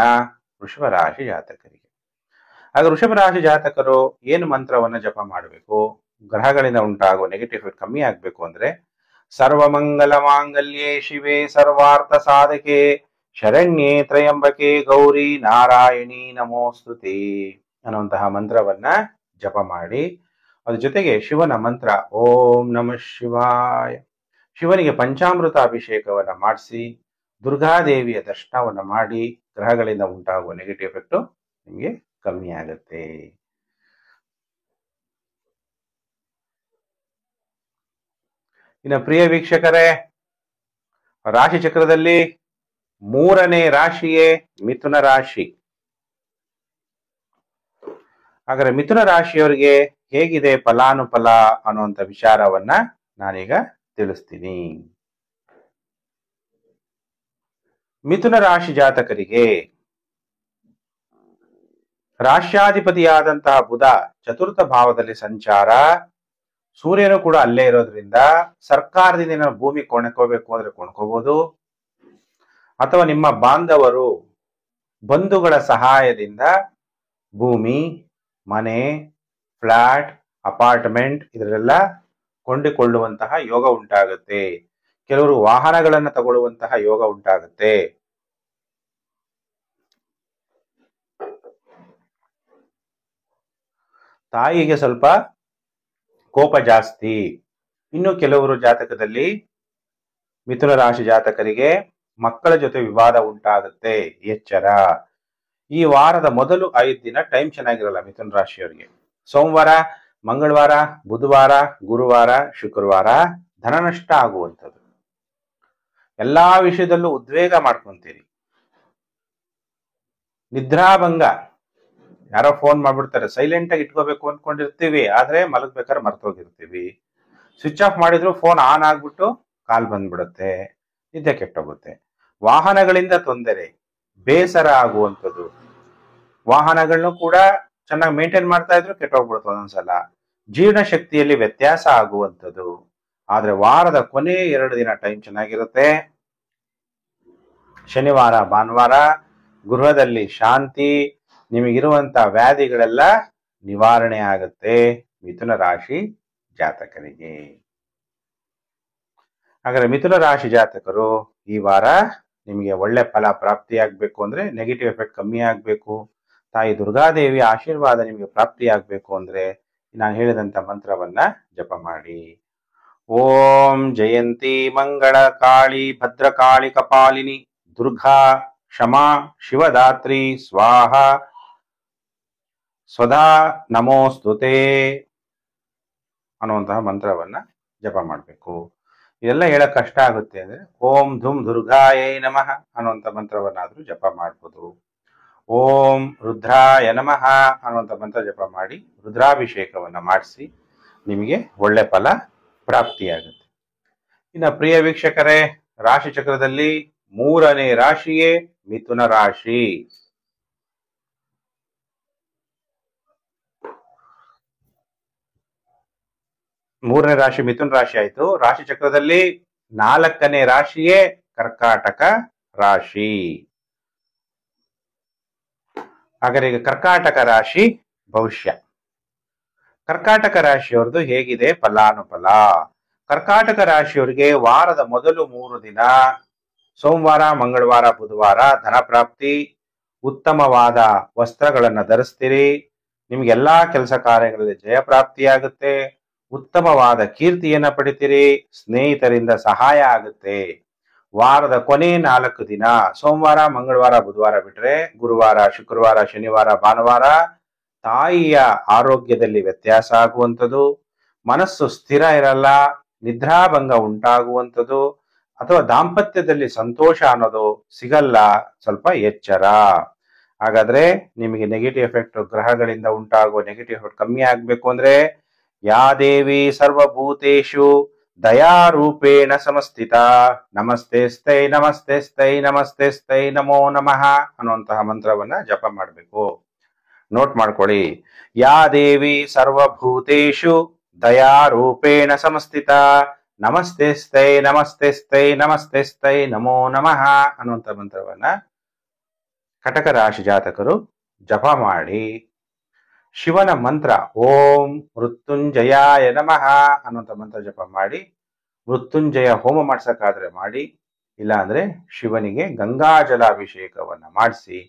ವೃಷಭ ರಾಶಿ ಜಾತಕರಿಗೆ. ಆಗ ವೃಷಭ ರಾಶಿ ಜಾತಕರು ಏನು ಮಂತ್ರವನ್ನ ಜಪ ಮಾಡಬೇಕು, ಗ್ರಹಗಳಿಂದ ಉಂಟಾಗುವ ನೆಗೆಟಿವ್ ಕಮ್ಮಿ ಆಗ್ಬೇಕು ಅಂದ್ರೆ ಸರ್ವಮಂಗಲ ಮಾಂಗಲ್ಯೇ ಶಿವೆ ಸರ್ವಾರ್ಥ ಸಾಧಕೆ ಶರಣ್ಯೇ ತ್ರಯಂಬಕೆ ಗೌರಿ ನಾರಾಯಣಿ ನಮೋಸ್ತುತೆ ಅನ್ನುವಂತಹ ಮಂತ್ರವನ್ನ ಜಪ ಮಾಡಿ, ಅದ್ರ ಜೊತೆಗೆ ಶಿವನ ಮಂತ್ರ ಓಂ ನಮಃ ಶಿವಾಯ, ಶಿವನಿಗೆ ಪಂಚಾಮೃತ ಅಭಿಷೇಕವನ್ನ ಮಾಡಿಸಿ ದುರ್ಗಾದೇವಿಯ ದರ್ಶನವನ್ನ ಮಾಡಿ ಗ್ರಹಗಳಿಂದ ಉಂಟಾಗುವ ನೆಗೆಟಿವ್ ಎಫೆಕ್ಟ್ ನಿಮಗೆ ಕಮ್ಮಿ ಆಗುತ್ತೆ. ಇನ್ನು ಪ್ರಿಯ ವೀಕ್ಷಕರೇ, ರಾಶಿ ಚಕ್ರದಲ್ಲಿ 3ನೇ ರಾಶಿಯೇ ಮಿಥುನ ರಾಶಿ. ಹಾಗಾದ್ರೆ ಮಿಥುನ ರಾಶಿಯವರಿಗೆ ಹೇಗಿದೆ ಫಲಾನುಫಲ ಅನ್ನುವಂಥ ವಿಚಾರವನ್ನ ನಾನೀಗ ತಿಳಿಸ್ತೀನಿ. ಮಿಥುನ ರಾಶಿ ಜಾತಕರಿಗೆ ರಾಷ್ಟ್ರಾಧಿಪತಿಯಾದಂತಹ ಬುಧ ಚತುರ್ಥ ಭಾವದಲ್ಲಿ ಸಂಚಾರ, ಸೂರ್ಯನು ಕೂಡ ಅಲ್ಲೇ ಇರೋದ್ರಿಂದ ಸರ್ಕಾರದಿಂದ ಏನಾದ್ರು ಭೂಮಿ ಕೊಂಡ್ಕೋಬೇಕು ಅಂದ್ರೆ ಕೊಂಡ್ಕೋಬಹುದು, ಅಥವಾ ನಿಮ್ಮ ಬಾಂಧವರು ಬಂಧುಗಳ ಸಹಾಯದಿಂದ ಭೂಮಿ, ಮನೆ, ಫ್ಲಾಟ್, ಅಪಾರ್ಟ್ಮೆಂಟ್ ಇದರೆಲ್ಲ ಕೊಂಡುಕೊಳ್ಳುವಂತಹ ಯೋಗ ಉಂಟಾಗುತ್ತೆ. ಕೆಲವರು ವಾಹನಗಳನ್ನು ತಗೊಳ್ಳುವಂತಹ ಯೋಗ ಉಂಟಾಗುತ್ತೆ. ತಾಯಿಗೆ ಸ್ವಲ್ಪ ಕೋಪ ಜಾಸ್ತಿ. ಇನ್ನು ಕೆಲವರು ಜಾತಕದಲ್ಲಿ ಮಿಥುನ ರಾಶಿ ಜಾತಕರಿಗೆ ಮಕ್ಕಳ ಜೊತೆ ವಿವಾದ ಉಂಟಾಗುತ್ತೆ, ಎಚ್ಚರ. ಈ ವಾರದ ಮೊದಲು 5 ದಿನ ಟೈಮ್ ಚೆನ್ನಾಗಿರಲ್ಲ ಮಿಥುನ ರಾಶಿಯವರಿಗೆ. ಸೋಮವಾರ, ಮಂಗಳವಾರ, ಬುಧವಾರ, ಗುರುವಾರ, ಶುಕ್ರವಾರ ಧನ ನಷ್ಟ ಆಗುವಂಥದ್ದು. ಎಲ್ಲಾ ವಿಷಯದಲ್ಲೂ ಉದ್ವೇಗ ಮಾಡ್ಕೊಂತೀರಿ. ನಿದ್ರಾಭಂಗ, ಯಾರೋ ಫೋನ್ ಮಾಡ್ಬಿಡ್ತಾರೆ, ಸೈಲೆಂಟ್ ಆಗಿ ಇಟ್ಕೋಬೇಕು ಅನ್ಕೊಂಡಿರ್ತೀವಿ, ಆದ್ರೆ ಮಲಗ್ಬೇಕಾದ್ರೆ ಮರ್ತೋಗಿರ್ತೀವಿ. ಸ್ವಿಚ್ ಆಫ್ ಮಾಡಿದ್ರು ಫೋನ್ ಆನ್ ಆಗ್ಬಿಟ್ಟು ಕಾಲ್ ಬಂದ್ಬಿಡುತ್ತೆ, ನಿದ್ದೆ ಕೆಟ್ಟೋಗುತ್ತೆ. ವಾಹನಗಳಿಂದ ತೊಂದರೆ, ಬೇಸರ ಆಗುವಂಥದ್ದು. ವಾಹನಗಳನ್ನು ಕೂಡ ಚೆನ್ನಾಗಿ ಮೇಂಟೈನ್ ಮಾಡ್ತಾ ಇದ್ರು ಕೆಟ್ಟೋಗ್ಬಿಡುತ್ತೆ ಒಂದೊಂದ್ಸಲ. ಜೀರ್ಣ ಶಕ್ತಿಯಲ್ಲಿ ವ್ಯತ್ಯಾಸ ಆಗುವಂಥದ್ದು. ಆದ್ರೆ ವಾರದ ಕೊನೆ 2 ದಿನ ಟೈಮ್ ಚೆನ್ನಾಗಿರುತ್ತೆ. ಶನಿವಾರ, ಭಾನುವಾರ ಗೃಹದಲ್ಲಿ ಶಾಂತಿ, ನಿಮಗಿರುವಂತ ವ್ಯಾಧಿಗಳೆಲ್ಲ ನಿವಾರಣೆ ಆಗುತ್ತೆ ಮಿಥುನ ರಾಶಿ ಜಾತಕರಿಗೆ. ಹಾಗಾದ್ರೆ ಮಿಥುನ ರಾಶಿ ಜಾತಕರು ಈ ವಾರ ನಿಮಗೆ ಒಳ್ಳೆ ಫಲ ಪ್ರಾಪ್ತಿಯಾಗಬೇಕು ಅಂದ್ರೆ, ನೆಗೆಟಿವ್ ಎಫೆಕ್ಟ್ ಕಮ್ಮಿ ಆಗ್ಬೇಕು, ತಾಯಿ ದುರ್ಗಾದೇವಿ ಆಶೀರ್ವಾದ ನಿಮಗೆ ಪ್ರಾಪ್ತಿಯಾಗಬೇಕು ಅಂದ್ರೆ ನಾನು ಹೇಳಿದಂತ ಮಂತ್ರವನ್ನ ಜಪ ಮಾಡಿ. ಓಂ ಜಯಂತಿ ಮಂಗಳ ಕಾಳಿ ಭದ್ರಕಾಳಿ ಕಪಾಲಿನಿ ದುರ್ಗಾ ಕ್ಷಮಾ ಶಿವದಾತ್ರಿ ಸ್ವಾಹ ಸ್ವಧಾ ನಮೋಸ್ತುತೆ ಅನ್ನುವಂತಹ ಮಂತ್ರವನ್ನ ಜಪ ಮಾಡಬೇಕು. ಇದೆಲ್ಲ ಹೇಳಕ್ ಕಷ್ಟ ಆಗುತ್ತೆ ಅಂದ್ರೆ ಓಂ ಧುಮ್ ದುರ್ಗಾಯೈ ನಮಃ ಅನ್ನುವಂಥ ಮಂತ್ರವನ್ನಾದ್ರೂ ಜಪ ಮಾಡ್ಬೋದು. ಓಂ ರುದ್ರಾಯ ನಮಃ ಅನ್ನುವಂಥ ಮಂತ್ರ ಜಪ ಮಾಡಿ ರುದ್ರಾಭಿಷೇಕವನ್ನ ಮಾಡಿಸಿ ನಿಮಗೆ ಒಳ್ಳೆ ಫಲ ಪ್ರಾಪ್ತಿಯಾಗುತ್ತೆ. ಇನ್ನು ಪ್ರಿಯ ವೀಕ್ಷಕರೇ, ರಾಶಿ ಚಕ್ರದಲ್ಲಿ 3ನೇ ರಾಶಿಯೇ ಮಿಥುನ ರಾಶಿ. ಮೂರನೇ ರಾಶಿ ಮಿಥುನ ರಾಶಿ ಆಯ್ತು. ರಾಶಿ ಚಕ್ರದಲ್ಲಿ 4ನೇ ರಾಶಿಯೇ ಕರ್ಕಾಟಕ ರಾಶಿ. ಹಾಗಾದ್ರೆ ಈಗ ಕರ್ಕಾಟಕ ರಾಶಿ ಭವಿಷ್ಯ. ಕರ್ಕಾಟಕ ರಾಶಿಯವ್ರದ್ದು ಹೇಗಿದೆ ಫಲಾನುಫಲ? ಕರ್ಕಾಟಕ ರಾಶಿಯವರಿಗೆ ವಾರದ ಮೊದಲು 3 ದಿನ ಸೋಮವಾರ, ಮಂಗಳವಾರ, ಬುಧವಾರ ಧನ ಪ್ರಾಪ್ತಿ, ಉತ್ತಮವಾದ ವಸ್ತ್ರಗಳನ್ನ ಧರಿಸ್ತೀರಿ, ನಿಮ್ಗೆಲ್ಲಾ ಕೆಲಸ ಕಾರ್ಯಗಳಲ್ಲಿ ಜಯ ಪ್ರಾಪ್ತಿಯಾಗುತ್ತೆ, ಉತ್ತಮವಾದ ಕೀರ್ತಿಯನ್ನ ಪಡಿತೀರಿ, ಸ್ನೇಹಿತರಿಂದ ಸಹಾಯ ಆಗುತ್ತೆ. ವಾರದ ಕೊನೆ 4 ದಿನ ಸೋಮವಾರ, ಮಂಗಳವಾರ, ಬುಧವಾರ ಬಿಟ್ರೆ ಗುರುವಾರ, ಶುಕ್ರವಾರ, ಶನಿವಾರ, ಭಾನುವಾರ ತಾಯಿಯ ಆರೋಗ್ಯದಲ್ಲಿ ವ್ಯತ್ಯಾಸ ಆಗುವಂಥದ್ದು, ಮನಸ್ಸು ಸ್ಥಿರ ಇರಲ್ಲ, ನಿದ್ರಾಭಂಗ ಉಂಟಾಗುವಂಥದ್ದು, ಅಥವಾ ದಾಂಪತ್ಯದಲ್ಲಿ ಸಂತೋಷ ಅನ್ನೋದು ಸಿಗಲ್ಲ, ಸ್ವಲ್ಪ ಎಚ್ಚರ. ಹಾಗಾದ್ರೆ ನಿಮಗೆ ನೆಗೆಟಿವ್ ಎಫೆಕ್ಟ್ ಗ್ರಹಗಳಿಂದ ಉಂಟಾಗುವ ನೆಗೆಟಿವ್ ಎಫೆಕ್ಟ್ ಕಮ್ಮಿ ಆಗ್ಬೇಕು ಅಂದ್ರೆ ಯಾ ದೇವಿ ಸರ್ವಭೂತೇಷು ದಯಾರೂಪೇಣ ಸಮಸ್ಥಿತ ನಮಸ್ತೆ ಸ್ಥೈ ನಮಸ್ತೆ ಸ್ಥೈ ನಮಸ್ತೆ ಸ್ಥೈ ನಮೋ ನಮಃ ಅನ್ನುವಂತಹ ಮಂತ್ರವನ್ನ ಜಪ ಮಾಡಬೇಕು. ನೋಟ್ ಮಾಡ್ಕೊಳ್ಳಿ. ಯಾ ದೇವಿ ಸರ್ವಭೂತೇಷು ದಯಾರೂಪೇಣ ಸಮಸ್ಥಿತ ನಮಸ್ತೆ ಸ್ಥೈ ನಮಸ್ತೆ ಸ್ಥೈ ನಮಸ್ತೆ ಸ್ಥೈ ನಮೋ ನಮಃ ಅನ್ನುವಂಥ ಮಂತ್ರವನ್ನ ಕಟಕ ರಾಶಿ ಜಾತಕರು ಜಪ ಮಾಡಿ. ಶಿವನ ಮಂತ್ರ ಓಂ ಮೃತ್ಯುಂಜಯಾಯ ನಮಃ ಅನ್ನುವಂಥ ಮಂತ್ರ ಜಪ ಮಾಡಿ, ಮೃತ್ಯುಂಜಯ ಹೋಮ ಮಾಡ್ಸಕ್ಕಾದ್ರೆ ಮಾಡಿ, ಇಲ್ಲ ಅಂದ್ರೆ ಶಿವನಿಗೆ ಗಂಗಾಜಲಾಭಿಷೇಕವನ್ನ ಮಾಡಿಸಿ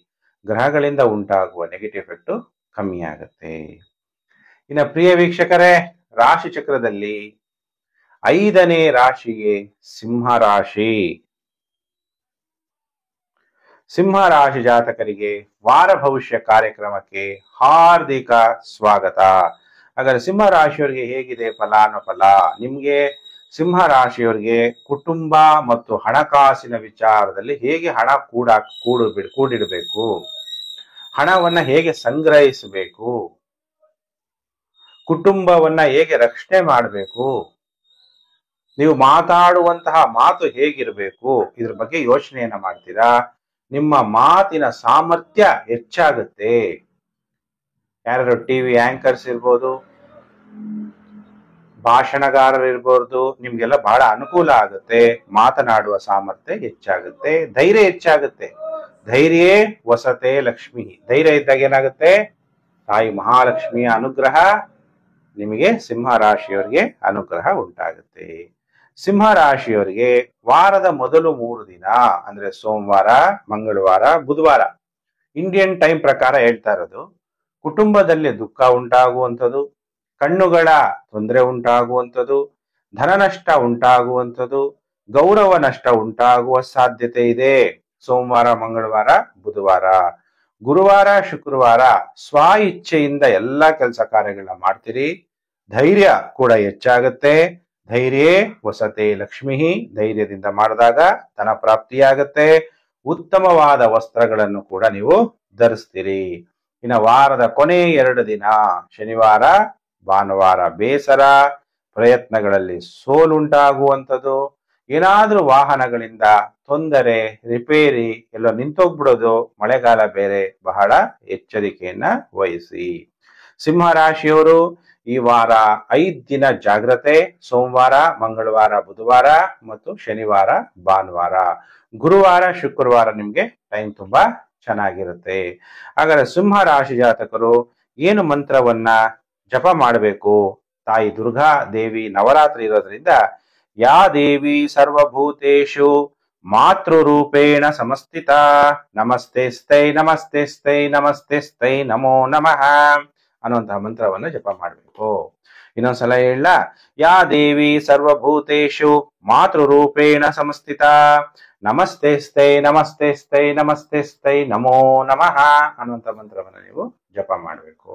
ಗ್ರಹಗಳಿಂದ ಉಂಟಾಗುವ ನೆಗೆಟಿವ್ ಎಫೆಕ್ಟ್ ಕಮ್ಮಿ ಆಗುತ್ತೆ. ಇನ್ನು ಪ್ರಿಯ ವೀಕ್ಷಕರೇ, ರಾಶಿ ಚಕ್ರದಲ್ಲಿ 5ನೇ ರಾಶಿಗೆ ಸಿಂಹ ರಾಶಿ. ಸಿಂಹ ರಾಶಿ ಜಾತಕರಿಗೆ ವಾರ ಭವಿಷ್ಯ ಕಾರ್ಯಕ್ರಮಕ್ಕೆ ಹಾರ್ದಿಕ ಸ್ವಾಗತ. ಹಾಗಾದ್ರೆ ಸಿಂಹ ರಾಶಿಯವರಿಗೆ ಹೇಗಿದೆ ಫಲಾನುಫಲ? ನಿಮ್ಗೆ ಸಿಂಹ ರಾಶಿಯವರಿಗೆ ಕುಟುಂಬ ಮತ್ತು ಹಣಕಾಸಿನ ವಿಚಾರದಲ್ಲಿ ಹೇಗೆ ಹಣ ಕೂಡಿಡಬೇಕು, ಹಣವನ್ನ ಹೇಗೆ ಸಂಗ್ರಹಿಸಬೇಕು, ಕುಟುಂಬವನ್ನ ಹೇಗೆ ರಕ್ಷಣೆ ಮಾಡಬೇಕು, ನೀವು ಮಾತಾಡುವಂತಹ ಮಾತು ಹೇಗಿರಬೇಕು, ಇದ್ರ ಬಗ್ಗೆ ಯೋಚನೆಯನ್ನ ಮಾಡ್ತೀರಾ. ನಿಮ್ಮ ಮಾತಿನ ಸಾಮರ್ಥ್ಯ ಹೆಚ್ಚಾಗುತ್ತೆ. ಯಾರು ಟಿವಿ ಆಂಕರ್ಸ್ ಇರ್ಬೋದು, ಭಾಷಣಗಾರರು ಇರ್ಬೋದು, ನಿಮ್ಗೆಲ್ಲ ಬಹಳ ಅನುಕೂಲ ಆಗುತ್ತೆ. ಮಾತನಾಡುವ ಸಾಮರ್ಥ್ಯ ಹೆಚ್ಚಾಗುತ್ತೆ, ಧೈರ್ಯ ಹೆಚ್ಚಾಗುತ್ತೆ. ಧೈರ್ಯೇ ವಸತೆ ಲಕ್ಷ್ಮಿ. ಧೈರ್ಯ ಇದ್ದಾಗ ಏನಾಗುತ್ತೆ? ತಾಯಿ ಮಹಾಲಕ್ಷ್ಮಿಯ ಅನುಗ್ರಹ ನಿಮಗೆ ಸಿಂಹ ರಾಶಿಯವರಿಗೆ ಅನುಗ್ರಹ ಉಂಟಾಗುತ್ತೆ. ಸಿಂಹ ರಾಶಿಯವರಿಗೆ ವಾರದ ಮೊದಲು 3 ದಿನ ಅಂದ್ರೆ ಸೋಮವಾರ, ಮಂಗಳವಾರ, ಬುಧವಾರ, ಇಂಡಿಯನ್ ಟೈಮ್ ಪ್ರಕಾರ ಹೇಳ್ತಾ ಇರೋದು, ಕುಟುಂಬದಲ್ಲಿ ದುಃಖ ಉಂಟಾಗುವಂಥದ್ದು, ಕಣ್ಣುಗಳ ತೊಂದರೆ ಉಂಟಾಗುವಂಥದ್ದು, ಧನ ನಷ್ಟ ಉಂಟಾಗುವಂಥದ್ದು, ಗೌರವ ನಷ್ಟ ಉಂಟಾಗುವ ಸಾಧ್ಯತೆ ಇದೆ. ಸೋಮವಾರ, ಮಂಗಳವಾರ, ಬುಧವಾರ. ಗುರುವಾರ, ಶುಕ್ರವಾರ ಸ್ವ ಇಚ್ಛೆಯಿಂದ ಎಲ್ಲಾ ಕೆಲಸ ಕಾರ್ಯಗಳನ್ನ ಮಾಡ್ತೀರಿ. ಧೈರ್ಯ ಕೂಡ ಹೆಚ್ಚಾಗತ್ತೆ. ಧೈರ್ಯೇ ವಸತೆ ಲಕ್ಷ್ಮಿ. ಧೈರ್ಯದಿಂದ ಮಾಡಿದಾಗ ಧನ ಪ್ರಾಪ್ತಿಯಾಗತ್ತೆ. ಉತ್ತಮವಾದ ವಸ್ತ್ರಗಳನ್ನು ಕೂಡ ನೀವು ಧರಿಸ್ತೀರಿ. ಇನ್ನು ವಾರದ ಕೊನೆ 2 ದಿನ ಶನಿವಾರ, ಭಾನುವಾರ ಬೇಸರ, ಪ್ರಯತ್ನಗಳಲ್ಲಿ ಸೋಲುಂಟಾಗುವಂಥದ್ದು, ಏನಾದ್ರೂ ವಾಹನಗಳಿಂದ ತೊಂದರೆ, ರಿಪೇರಿ ಎಲ್ಲ ನಿಂತೋಗ್ಬಿಡೋದು, ಮಳೆಗಾಲ ಬೇರೆ, ಬಹಳ ಎಚ್ಚರಿಕೆಯನ್ನ ವಹಿಸಿ. ಸಿಂಹ ರಾಶಿಯವರು ಈ ವಾರ 5 ದಿನ ಜಾಗ್ರತೆ. ಸೋಮವಾರ, ಮಂಗಳವಾರ, ಬುಧವಾರ ಮತ್ತು ಶನಿವಾರ, ಭಾನುವಾರ. ಗುರುವಾರ, ಶುಕ್ರವಾರ ನಿಮ್ಗೆ ಟೈಮ್ ತುಂಬಾ ಚೆನ್ನಾಗಿರುತ್ತೆ. ಹಾಗಾದ್ರೆ ಸಿಂಹ ರಾಶಿ ಜಾತಕರು ಏನು ಮಂತ್ರವನ್ನ ಜಪ ಮಾಡಬೇಕು? ತಾಯಿ ದುರ್ಗಾ ದೇವಿ ನವರಾತ್ರಿ ಇರೋದ್ರಿಂದ, ಯಾ ದೇವಿ ಸರ್ವಭೂತೇಷು ಮಾತೃರೂಪೇಣ ಸಮಸ್ಥಿತ ನಮಸ್ತೆ ಸ್ಥೈ ನಮಸ್ತೆ ಸ್ಥೈ ನಮಸ್ತೆ ಸ್ಥೈ ನಮೋ ನಮಃ ಅನ್ನುವಂತಹ ಮಂತ್ರವನ್ನು ಜಪ ಮಾಡಬೇಕು. ಇನ್ನೊಂದ್ಸಲ ಹೇಳ, ಯಾ ದೇವಿ ಸರ್ವಭೂತೇಷು ಮಾತೃರೂಪೇಣ ಸಮಸ್ಥಿತ ನಮಸ್ತೆ ಸ್ಥೈ ನಮಸ್ತೆ ಸ್ಥೈ ನಮಸ್ತೆ ಸ್ಥೈ ನಮೋ ನಮಃ ಅನ್ನುವಂಥ ಮಂತ್ರವನ್ನು ನೀವು ಜಪ ಮಾಡಬೇಕು.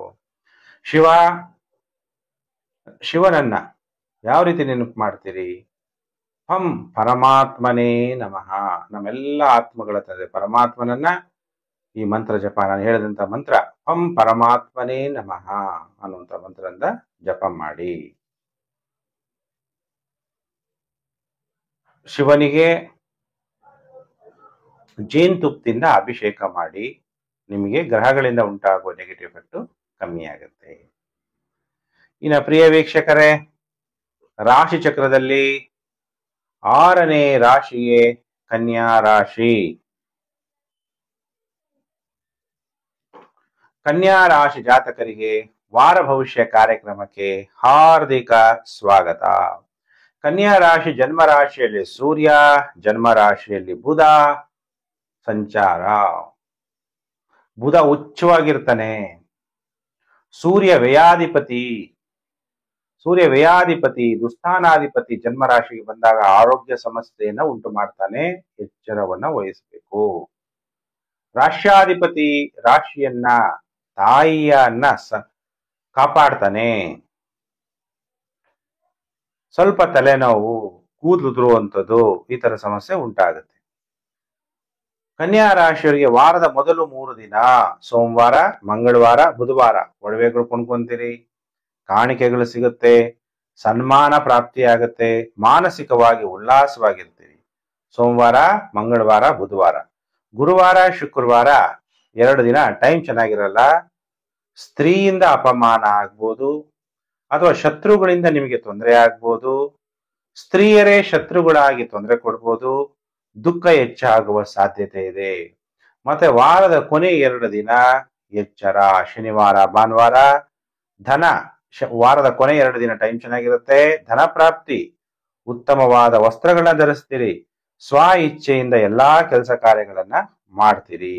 ಶಿವನನ್ನ ಯಾವ ರೀತಿ ನೆನಪು ಮಾಡ್ತೀರಿ? ಹಂ ಪರಮಾತ್ಮನೇ ನಮಃ. ನಮ್ಮೆಲ್ಲ ಆತ್ಮಗಳ ತಂದೆ ಪರಮಾತ್ಮನನ್ನ ಈ ಮಂತ್ರ ಜಪ, ನಾನು ಹೇಳಿದಂತ ಮಂತ್ರ ಹಂ ಪರಮಾತ್ಮನೇ ನಮಃ ಅನ್ನುವಂಥ ಮಂತ್ರದಿಂದ ಜಪ ಮಾಡಿ. ಶಿವನಿಗೆ ಜೇನುತುಪ್ಪದಿಂದ ಅಭಿಷೇಕ ಮಾಡಿ. ನಿಮಗೆ ಗ್ರಹಗಳಿಂದ ಉಂಟಾಗುವ ನೆಗೆಟಿವ್ ಎಫೆಕ್ಟ್ ಕಮ್ಮಿ ಆಗುತ್ತೆ. ಇನ್ನು ಪ್ರಿಯ ವೀಕ್ಷಕರೇ, ರಾಶಿ ಚಕ್ರದಲ್ಲಿ 6ನೇ ರಾಶಿಯೇ ಕನ್ಯಾ ರಾಶಿ. ಕನ್ಯಾ ರಾಶಿ ಜಾತಕರಿಗೆ ವಾರ ಭವಿಷ್ಯ ಕಾರ್ಯಕ್ರಮಕ್ಕೆ ಹಾರ್ದಿಕ ಸ್ವಾಗತ. ಕನ್ಯಾ ರಾಶಿ ಜನ್ಮ ರಾಶಿಯಲ್ಲಿ ಸೂರ್ಯ, ಜನ್ಮ ರಾಶಿಯಲ್ಲಿ ಬುಧ ಸಂಚಾರ. ಬುಧ ಉಚ್ಚವಾಗಿರ್ತಾನೆ. ಸೂರ್ಯ ವ್ಯಯಾಧಿಪತಿ ದುಸ್ಥಾನಾಧಿಪತಿ ಜನ್ಮ ರಾಶಿಗೆ ಬಂದಾಗ ಆರೋಗ್ಯ ಸಮಸ್ಯೆಯನ್ನ ಉಂಟು ಮಾಡ್ತಾನೆ. ಎಚ್ಚರವನ್ನ ವಹಿಸಬೇಕು. ರಾಶ್ಯಾಧಿಪತಿ ರಾಶಿಯನ್ನ, ತಾಯಿಯನ್ನ ಕಾಪಾಡ್ತಾನೆ. ಸ್ವಲ್ಪ ತಲೆನೋವು, ಕೂದಲು ಉದುರುವಂಥದ್ದು, ಈ ತರ ಸಮಸ್ಯೆ ಉಂಟಾಗುತ್ತೆ. ಕನ್ಯಾ ರಾಶಿಯವರಿಗೆ ವಾರದ ಮೊದಲು 3 ದಿನ ಸೋಮವಾರ, ಮಂಗಳವಾರ, ಬುಧವಾರ ಒಡವೆಗಳು ಕೊಂಡ್ಕೊಂತೀರಿ, ಕಾಣಿಕೆಗಳು ಸಿಗುತ್ತೆ, ಸನ್ಮಾನ ಪ್ರಾಪ್ತಿಯಾಗುತ್ತೆ, ಮಾನಸಿಕವಾಗಿ ಉಲ್ಲಾಸವಾಗಿರ್ತೀರಿ. ಸೋಮವಾರ, ಮಂಗಳವಾರ, ಬುಧವಾರ. ಗುರುವಾರ, ಶುಕ್ರವಾರ 2 ದಿನ ಟೈಮ್ ಚೆನ್ನಾಗಿರಲ್ಲ. ಸ್ತ್ರೀಯಿಂದ ಅಪಮಾನ ಆಗ್ಬೋದು, ಅಥವಾ ಶತ್ರುಗಳಿಂದ ನಿಮಗೆ ತೊಂದರೆ ಆಗ್ಬೋದು. ಸ್ತ್ರೀಯರೇ ಶತ್ರುಗಳಾಗಿ ತೊಂದರೆ ಕೊಡ್ಬೋದು. ದುಃಖ ಹೆಚ್ಚಾಗುವ ಸಾಧ್ಯತೆ ಇದೆ. ಮತ್ತೆ ವಾರದ ಕೊನೆ 2 ದಿನ ಎಚ್ಚರ. ಶನಿವಾರ, ಭಾನುವಾರ. ವಾರದ ಕೊನೆ 2 ದಿನ ಟೈಮ್ ಚೆನ್ನಾಗಿರುತ್ತೆ. ಧನ ಪ್ರಾಪ್ತಿ, ಉತ್ತಮವಾದ ವಸ್ತ್ರಗಳನ್ನ ಧರಿಸ್ತೀರಿ. ಸ್ವ ಇಚ್ಛೆಯಿಂದ ಎಲ್ಲಾ ಕೆಲಸ ಕಾರ್ಯಗಳನ್ನ ಮಾಡ್ತೀರಿ.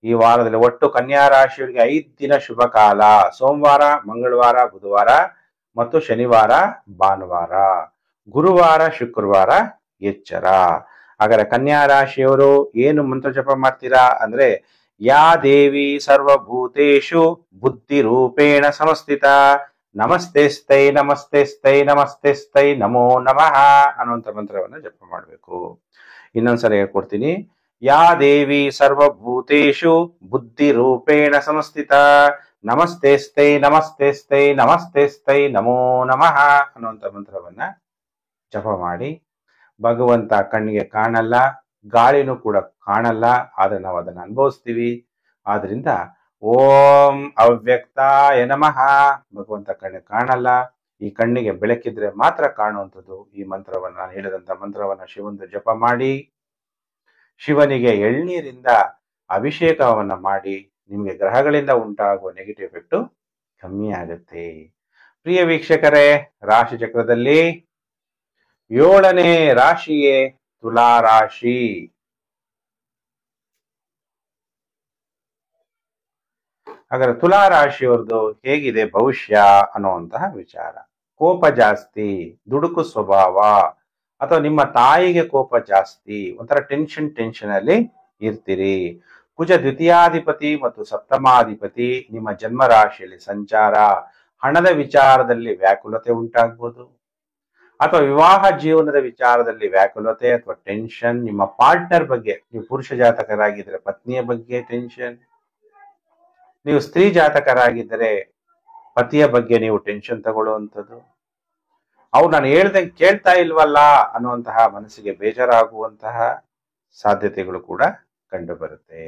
ಈ ವಾರದಲ್ಲಿ ಒಟ್ಟು ಕನ್ಯಾ ರಾಶಿಯವರಿಗೆ 5 ದಿನ ಶುಭ ಕಾಲ. ಸೋಮವಾರ, ಮಂಗಳವಾರ, ಬುಧವಾರ ಮತ್ತು ಶನಿವಾರ, ಭಾನುವಾರ. ಗುರುವಾರ, ಶುಕ್ರವಾರ ಎಚ್ಚರ. ಹಾಗಾದ್ರೆ ಕನ್ಯಾ ರಾಶಿಯವರು ಏನು ಮಂತ್ರ ಜಪ ಮಾಡ್ತೀರಾ ಅಂದ್ರೆ, ಯಾ ದೇವಿ ಸರ್ವಭೂತೇಷು ಬುದ್ಧಿ ರೂಪೇಣ ಸಮಸ್ಥಿತ ನಮಸ್ತೆ ಸ್ಥೈ ನಮಸ್ತೆ ಸ್ಥೈ ನಮಸ್ತೆ ಸ್ಥೈ ನಮೋ ನಮಃ ಅನ್ನುವಂಥ ಮಂತ್ರವನ್ನು ಜಪ ಮಾಡಬೇಕು. ಇನ್ನೊಂದ್ಸಲ ಹೇಳ್ಕೊಡ್ತೀನಿ. ಯಾ ದೇವಿ ಸರ್ವಭೂತೇಷು ಬುದ್ಧಿ ರೂಪೇಣ ಸಮಸ್ಥಿತ ನಮಸ್ತೆ ಸ್ಥೈ ನಮಸ್ತೆ ಸ್ಥೈ ನಮಸ್ತೆ ಸ್ಥೈ ನಮೋ ನಮಃ ಅನ್ನುವಂಥ ಮಂತ್ರವನ್ನ ಜಪ ಮಾಡಿ. ಭಗವಂತ ಕಣ್ಣಿಗೆ ಕಾಣಲ್ಲ, ಗಾಳಿನೂ ಕೂಡ ಕಾಣಲ್ಲ, ಆದ್ರೆ ನಾವು ಅದನ್ನು ಅನುಭವಿಸ್ತೀವಿ. ಆದ್ರಿಂದ ಓಂ ಅವ್ಯಕ್ತಾಯ ನಮಃ. ಭಗವಂತ ಕಣ್ಣಿಗೆ ಕಾಣಲ್ಲ, ಈ ಕಣ್ಣಿಗೆ ಬೆಳಕಿದ್ರೆ ಮಾತ್ರ ಕಾಣುವಂಥದ್ದು. ಈ ಮಂತ್ರವನ್ನ, ನಾನು ಹೇಳಿದಂತ ಮಂತ್ರವನ್ನ ಶಿವಂದು ಜಪ ಮಾಡಿ, ಶಿವನಿಗೆ ಎಳ್ನೀರಿಂದ ಅಭಿಷೇಕವನ್ನ ಮಾಡಿ, ನಿಮಗೆ ಗ್ರಹಗಳಿಂದ ಉಂಟಾಗುವ ನೆಗೆಟಿವ್ ಎಫೆಕ್ಟ್ ಕಮ್ಮಿ ಆಗುತ್ತೆ. ಪ್ರಿಯ ವೀಕ್ಷಕರೇ, ರಾಶಿ ಚಕ್ರದಲ್ಲಿ 7ನೇ ರಾಶಿಯೇ ತುಲಾ ರಾಶಿ. ಹಾಗಾದ್ರೆ ತುಲಾ ರಾಶಿಯವ್ರದ್ದು ಹೇಗಿದೆ ಭವಿಷ್ಯ ಅನ್ನುವಂತಹ ವಿಚಾರ. ಕೋಪ ಜಾಸ್ತಿ, ದುಡುಕು ಸ್ವಭಾವ, ಅಥವಾ ನಿಮ್ಮ ತಾಯಿಗೆ ಕೋಪ ಜಾಸ್ತಿ, ಒಂಥರ ಟೆನ್ಷನ್ ಅಲ್ಲಿ ಇರ್ತೀರಿ. ಕುಜ ದ್ವಿತೀಯಾಧಿಪತಿ ಮತ್ತು ಸಪ್ತಮಾಧಿಪತಿ ನಿಮ್ಮ ಜನ್ಮ ರಾಶಿಯಲ್ಲಿ ಸಂಚಾರ, ಹಣದ ವಿಚಾರದಲ್ಲಿ ವ್ಯಾಕುಲತೆ ಉಂಟಾಗ್ಬೋದು, ಅಥವಾ ವಿವಾಹ ಜೀವನದ ವಿಚಾರದಲ್ಲಿ ವ್ಯಾಕುಲತೆ ಅಥವಾ ಟೆನ್ಷನ್. ನಿಮ್ಮ ಪಾರ್ಟ್ನರ್ ಬಗ್ಗೆ, ನೀವು ಪುರುಷ ಜಾತಕರಾಗಿದ್ರೆ ಪತ್ನಿಯ ಬಗ್ಗೆ ಟೆನ್ಷನ್, ನೀವು ಸ್ತ್ರೀ ಜಾತಕರಾಗಿದ್ದರೆ ಪತಿಯ ಬಗ್ಗೆ ನೀವು ಟೆನ್ಷನ್ ತಗೊಳ್ಳುವಂಥದ್ದು, ಅವ್ರು ನಾನು ಹೇಳ್ದಂಗೆ ಕೇಳ್ತಾ ಇಲ್ವಲ್ಲ ಅನ್ನುವಂತಹ ಮನಸ್ಸಿಗೆ ಬೇಜಾರಾಗುವಂತಹ ಸಾಧ್ಯತೆಗಳು ಕೂಡ ಕಂಡು ಬರುತ್ತೆ.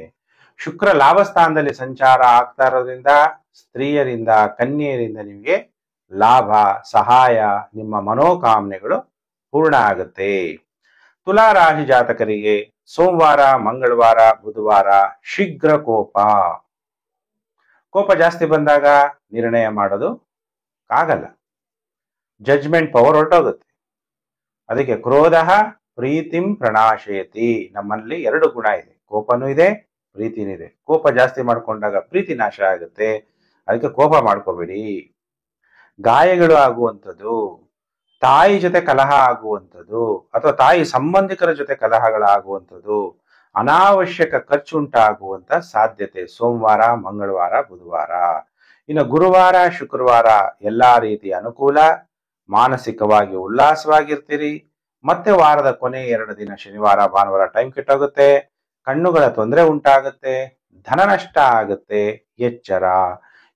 ಶುಕ್ರ ಲಾಭಸ್ಥಾನದಲ್ಲಿ ಸಂಚಾರ ಆಗ್ತಾ ಇರೋದ್ರಿಂದ ಸ್ತ್ರೀಯರಿಂದ, ಕನ್ಯೆಯರಿಂದ ನಿಮಗೆ ಲಾಭ, ಸಹಾಯ, ನಿಮ್ಮ ಮನೋಕಾಮನೆಗಳು ಪೂರ್ಣ ಆಗುತ್ತೆ. ತುಲಾ ರಾಶಿ ಜಾತಕರಿಗೆ ಸೋಮವಾರ, ಮಂಗಳವಾರ, ಬುಧವಾರ ಶೀಘ್ರ ಕೋಪ ಜಾಸ್ತಿ ಬಂದಾಗ ನಿರ್ಣಯ ಮಾಡೋದು ಆಗಲ್ಲ, ಜಡ್ಜ್ಮೆಂಟ್ ಪವರ್ ಹೊರಟೋಗುತ್ತೆ. ಅದಕ್ಕೆ ಕ್ರೋಧ ಪ್ರೀತಿಂ ಪ್ರಣಾಶಯತಿ. ನಮ್ಮಲ್ಲಿ 2 ಗುಣ ಇದೆ, ಕೋಪನೂ ಇದೆ, ಪ್ರೀತಿನೂ ಇದೆ. ಕೋಪ ಜಾಸ್ತಿ ಮಾಡ್ಕೊಂಡಾಗ ಪ್ರೀತಿ ನಾಶ ಆಗುತ್ತೆ, ಅದಕ್ಕೆ ಕೋಪ ಮಾಡ್ಕೋಬೇಡಿ. ಗಾಯಗಳು ಆಗುವಂಥದ್ದು, ತಾಯಿ ಜೊತೆ ಕಲಹ ಆಗುವಂಥದ್ದು, ಅಥವಾ ತಾಯಿ ಸಂಬಂಧಿಕರ ಜೊತೆ ಕಲಹಗಳಾಗುವಂಥದ್ದು, ಅನಾವಶ್ಯಕ ಖರ್ಚುಂಟಾಗುವಂತ ಸಾಧ್ಯತೆ ಸೋಮವಾರ, ಮಂಗಳವಾರ, ಬುಧವಾರ. ಇನ್ನು ಗುರುವಾರ, ಶುಕ್ರವಾರ ಎಲ್ಲಾ ರೀತಿಯ ಅನುಕೂಲ, ಮಾನಸಿಕವಾಗಿ ಉಲ್ಲಾಸವಾಗಿರ್ತೀರಿ. ಮತ್ತೆ ವಾರದ ಕೊನೆ 2 ದಿನ ಶನಿವಾರ, ಭಾನುವಾರ ಟೈಮ್ ಕೆಟ್ಟೋಗುತ್ತೆ, ಕಣ್ಣುಗಳ ತೊಂದರೆ ಉಂಟಾಗುತ್ತೆ, ಧನ ನಷ್ಟ ಆಗುತ್ತೆ. ಎಚ್ಚರ.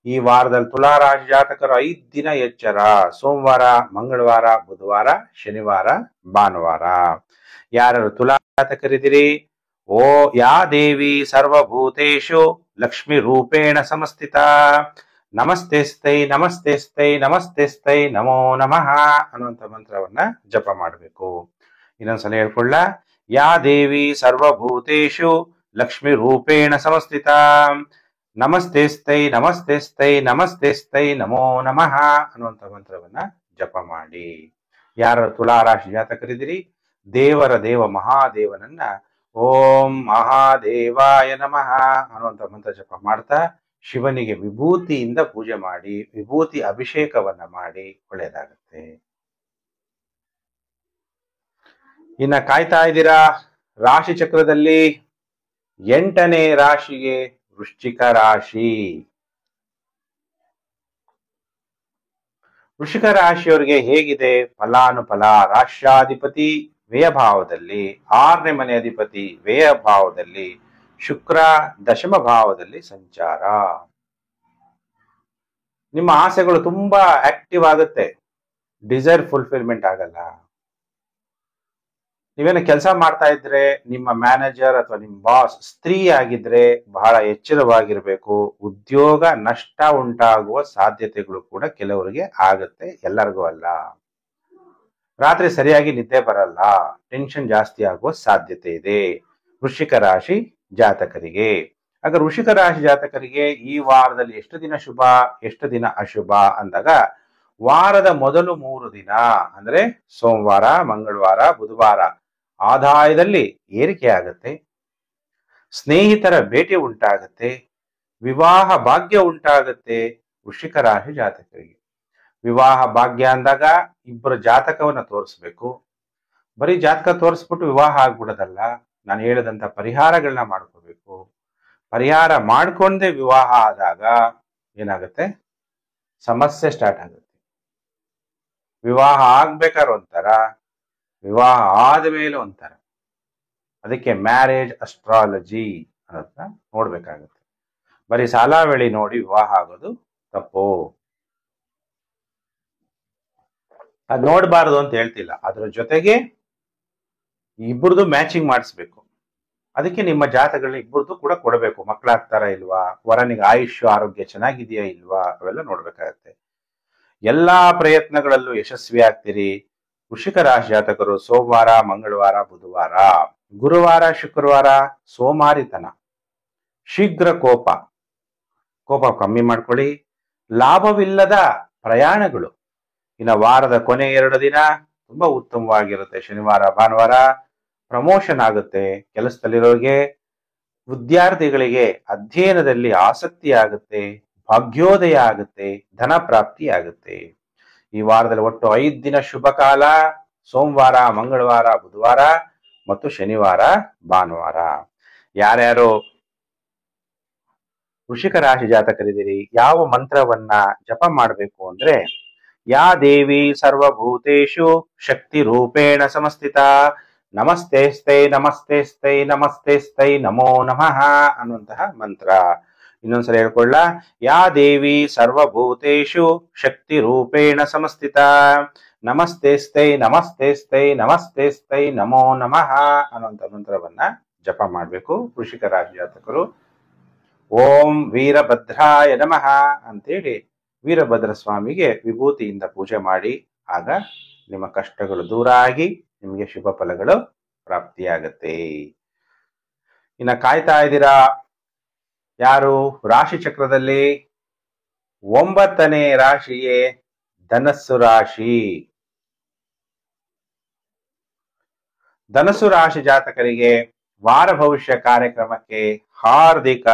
ಈ ವಾರದಲ್ಲಿ ತುಲಾ ರಾಶಿ ಜಾತಕರು 5 ದಿನ ಎಚ್ಚರ. ಸೋಮವಾರ, ಮಂಗಳವಾರ, ಬುಧವಾರ, ಶನಿವಾರ, ಭಾನುವಾರ. ಯಾರು ತುಲಾ ಜಾತಕರಿದ್ದೀರಿ, ಓ ಯಾ ದೇವಿ ಸರ್ವಭೂತೇಶು ಲಕ್ಷ್ಮಿ ರೂಪೇಣ ಸಮಸ್ಥಿತ, ನಮಸ್ತೆಸ್ತೈ ನಮಸ್ತೆಸ್ತೈ ನಮಸ್ತೆಸ್ತೈ ನಮೋ ನಮಃ ಅನ್ನುವಂಥ ಮಂತ್ರವನ್ನ ಜಪ ಮಾಡಬೇಕು. ಇನ್ನೊಂದ್ಸಲ ಹೇಳ್ಕೊಳ್ಳ. ಯಾ ದೇವಿ ಸರ್ವಭೂತೇಶು ಲಕ್ಷ್ಮಿ ರೂಪೇಣ ಸಮಸ್ಥಿತ, ನಮಸ್ತೆಸ್ತೈ ನಮಸ್ತೆಸ್ತೈ ನಮಸ್ತೆಸ್ತೈ ನಮೋ ನಮಃ ಅನ್ನುವಂಥ ಮಂತ್ರವನ್ನ ಜಪ ಮಾಡಿ. ಯಾರು ತುಲಾ ರಾಶಿ ಜಾತಕರಿದ್ದೀರಿ, ದೇವರ ದೇವ ಮಹಾದೇವನನ್ನ ಓಂ ಮಹಾದೇವಾಯ ನಮಃ ಅನ್ನುವಂಥ ಮಂತ್ರ ಜಪ ಮಾಡ್ತಾ ಶಿವನಿಗೆ ವಿಭೂತಿಯಿಂದ ಪೂಜೆ ಮಾಡಿ, ವಿಭೂತಿ ಅಭಿಷೇಕವನ್ನ ಮಾಡಿ ಒಳ್ಳೆಯದಾಗುತ್ತೆ. ಇನ್ನ ಕಾಯ್ತಾ ಇದ್ದೀರಾ ರಾಶಿ ಚಕ್ರದಲ್ಲಿ 8ನೇ ರಾಶಿಗೆ ವೃಶ್ಚಿಕ ರಾಶಿ. ವೃಶ್ಚಿಕ ರಾಶಿಯವರಿಗೆ ಹೇಗಿದೆ ಫಲಾನುಫಲ? ರಾಷ್ಟ್ರಾಧಿಪತಿ ವ್ಯಯಭಾವದಲ್ಲಿ, 6ನೇ ಮನೆ ಅಧಿಪತಿ ವ್ಯಯಭಾವದಲ್ಲಿ, ಶುಕ್ರ ದಶಮ ಭಾವದಲ್ಲಿ ಸಂಚಾರ. ನಿಮ್ಮ ಆಸೆಗಳು ತುಂಬಾ ಆಕ್ಟಿವ್ ಆಗುತ್ತೆ, ಡಿಸೈರ್ ಫುಲ್ಫಿಲ್ಮೆಂಟ್ ಆಗಲ್ಲ. ನೀವೇನು ಕೆಲಸ ಮಾಡ್ತಾ ಇದ್ರೆ ನಿಮ್ಮ ಮ್ಯಾನೇಜರ್ ಅಥವಾ ನಿಮ್ಮ ಬಾಸ್ ಸ್ತ್ರೀ ಆಗಿದ್ರೆ ಬಹಳ ಎಚ್ಚರವಾಗಿರ್ಬೇಕು. ಉದ್ಯೋಗ ನಷ್ಟ ಉಂಟಾಗುವ ಸಾಧ್ಯತೆಗಳು ಕೂಡ ಕೆಲವರಿಗೆ ಆಗುತ್ತೆ, ಎಲ್ಲರಿಗೂ ಅಲ್ಲ. ರಾತ್ರಿ ಸರಿಯಾಗಿ ನಿದ್ದೆ ಬರಲ್ಲ, ಟೆನ್ಷನ್ ಜಾಸ್ತಿ ಆಗುವ ಸಾಧ್ಯತೆ ಇದೆ ವೃಶ್ಚಿಕ ರಾಶಿ ಜಾತಕರಿಗೆ. ಆಗ ವೃಶ್ಚಿಕ ರಾಶಿ ಜಾತಕರಿಗೆ ಈ ವಾರದಲ್ಲಿ ಎಷ್ಟು ದಿನ ಶುಭ, ಎಷ್ಟು ದಿನ ಅಶುಭ ಅಂದಾಗ, ವಾರದ ಮೊದಲು 3 ದಿನ ಅಂದ್ರೆ ಸೋಮವಾರ, ಮಂಗಳವಾರ, ಬುಧವಾರ ಆದಾಯದಲ್ಲಿ ಏರಿಕೆ ಆಗುತ್ತೆ, ಸ್ನೇಹಿತರ ಭೇಟಿ ಉಂಟಾಗುತ್ತೆ, ವಿವಾಹ ಭಾಗ್ಯ ಉಂಟಾಗುತ್ತೆ. ವೃಶ್ಚಿಕ ರಾಶಿ ಜಾತಕರಿಗೆ ವಿವಾಹ ಭಾಗ್ಯ ಅಂದಾಗ 2 ಜಾತಕವನ್ನ ತೋರಿಸ್ಬೇಕು. ಬರೀ ಜಾತಕ ತೋರಿಸ್ಬಿಟ್ಟು ವಿವಾಹ ಆಗ್ಬಿಡೋದಲ್ಲ, ನಾನು ಹೇಳಿದಂತ ಪರಿಹಾರಗಳನ್ನ ಮಾಡ್ಕೋಬೇಕು. ಪರಿಹಾರ ಮಾಡ್ಕೊಂಡೇ ವಿವಾಹ ಆದಾಗ ಏನಾಗುತ್ತೆ, ಸಮಸ್ಯೆ ಸ್ಟಾರ್ಟ್ ಆಗುತ್ತೆ. ವಿವಾಹ ಆಗ್ಬೇಕಾದ್ರೆ ಒಂಥರ, ವಿವಾಹ ಆದ್ಮೇಲೆ ಒಂಥರ. ಅದಕ್ಕೆ ಮ್ಯಾರೇಜ್ ಅಸ್ಟ್ರಾಲಜಿ ಅನ್ನೋದನ್ನ ನೋಡ್ಬೇಕಾಗುತ್ತೆ. ಬರೀ ಸಾಲಾವಳಿ ನೋಡಿ ವಿವಾಹ ಆಗೋದು ತಪ್ಪು. ಅದ್ ನೋಡ್ಬಾರ್ದು ಅಂತ ಹೇಳ್ತಿಲ್ಲ, ಅದ್ರ ಜೊತೆಗೆ ಇಬ್ಬರದು ಮ್ಯಾಚಿಂಗ್ ಮಾಡಿಸ್ಬೇಕು. ಅದಕ್ಕೆ ನಿಮ್ಮ ಜಾತಕಗಳನ್ನ ಇಬ್ಬರದು ಕೂಡ ಕೊಡಬೇಕು. ಮಕ್ಕಳಾಗ್ತಾರ ಇಲ್ವಾ, ವರನಿಗೆ ಆಯುಷ್ಯ ಆರೋಗ್ಯ ಚೆನ್ನಾಗಿದೆಯಾ ಇಲ್ವಾ, ಅವೆಲ್ಲ ನೋಡ್ಬೇಕಾಗತ್ತೆ. ಎಲ್ಲಾ ಪ್ರಯತ್ನಗಳಲ್ಲೂ ಯಶಸ್ವಿ ಆಗ್ತೀರಿ. ವೃಶ್ಚಿಕ ರಾಶಿ ಜಾತಕರು ಸೋಮವಾರ, ಮಂಗಳವಾರ, ಬುಧವಾರ, ಗುರುವಾರ, ಶುಕ್ರವಾರ ಸೋಮಾರಿತನ, ಶೀಘ್ರ ಕೋಪ ಕಮ್ಮಿ ಮಾಡ್ಕೊಳ್ಳಿ. ಲಾಭವಿಲ್ಲದ ಪ್ರಯಾಣಗಳು. ಇನ್ನು ವಾರದ ಕೊನೆ 2 ದಿನ ತುಂಬಾ ಉತ್ತಮವಾಗಿರುತ್ತೆ. ಶನಿವಾರ, ಭಾನುವಾರ ಪ್ರಮೋಷನ್ ಆಗುತ್ತೆ. ಕೆಲಸದಲ್ಲಿರೋರಿಗೆ, ವಿದ್ಯಾರ್ಥಿಗಳಿಗೆ ಅಧ್ಯಯನದಲ್ಲಿ ಆಸಕ್ತಿ ಆಗುತ್ತೆ, ಭಾಗ್ಯೋದಯ ಆಗುತ್ತೆ, ಧನ ಪ್ರಾಪ್ತಿ ಆಗುತ್ತೆ. ಈ ವಾರದಲ್ಲಿ ಒಟ್ಟು 5 ದಿನ ಶುಭ ಕಾಲ. ಸೋಮವಾರ, ಮಂಗಳವಾರ, ಬುಧವಾರ ಮತ್ತು ಶನಿವಾರ, ಭಾನುವಾರ. ಯಾರ್ಯಾರು ವೃಶ್ಚಿಕ ರಾಶಿ ಜಾತಕರಿದ್ದೀರಿ, ಯಾವ ಮಂತ್ರವನ್ನ ಜಪ ಮಾಡಬೇಕು ಅಂದ್ರೆ, ಯಾ ದೇವಿ ಸರ್ವಭೂತೇಷು ಶಕ್ತಿ ರೂಪೇಣ ಸಮಸ್ಥಿತ ನಮಸ್ತೇಸ್ತೈ ನಮಸ್ತೇಸ್ತೈ ನಮಸ್ತೇಸ್ತೈ ನಮೋ ನಮಃ ಅನ್ನುವಂತಹ ಮಂತ್ರ. ಇನ್ನೊಂದ್ಸಲ ಹೇಳ್ಕೊಳ್ಳ. ಯಾ ದೇವಿ ಸರ್ವಭೂತೇಷು ಶಕ್ತಿ ರೂಪೇಣ ಸಮಸ್ಥಿತ ನಮಸ್ತೇಸ್ತೈ ನಮಸ್ತೇಸ್ತೈ ನಮಸ್ತೇಸ್ತೈ ನಮೋ ನಮಃ ಅನ್ನುವಂಥ ಮಂತ್ರವನ್ನ ಜಪ ಮಾಡಬೇಕು ವೃಶ್ಚಿಕ ರಾಶಿ ಜಾತಕರು. ಓಂ ವೀರಭದ್ರಾಯ ನಮಃ ಅಂತೇಳಿ ವೀರಭದ್ರ ಸ್ವಾಮಿಗೆ ವಿಭೂತಿಯಿಂದ ಪೂಜೆ ಮಾಡಿ. ಆಗ ನಿಮ್ಮ ಕಷ್ಟಗಳು ದೂರ ಆಗಿ ನಿಮಗೆ ಶುಭ ಫಲಗಳು ಪ್ರಾಪ್ತಿಯಾಗತ್ತೆ. ಇನ್ನ ಕಾಯ್ತಾ ಇದ್ದೀರಾ ಯಾರು ರಾಶಿ ಚಕ್ರದಲ್ಲಿ 9ನೇ ರಾಶಿಯೇ ಧನಸ್ಸು ರಾಶಿ. ಧನಸ್ಸು ರಾಶಿ ಜಾತಕರಿಗೆ ವಾರ ಭವಿಷ್ಯ ಕಾರ್ಯಕ್ರಮಕ್ಕೆ ಹಾರ್ದಿಕ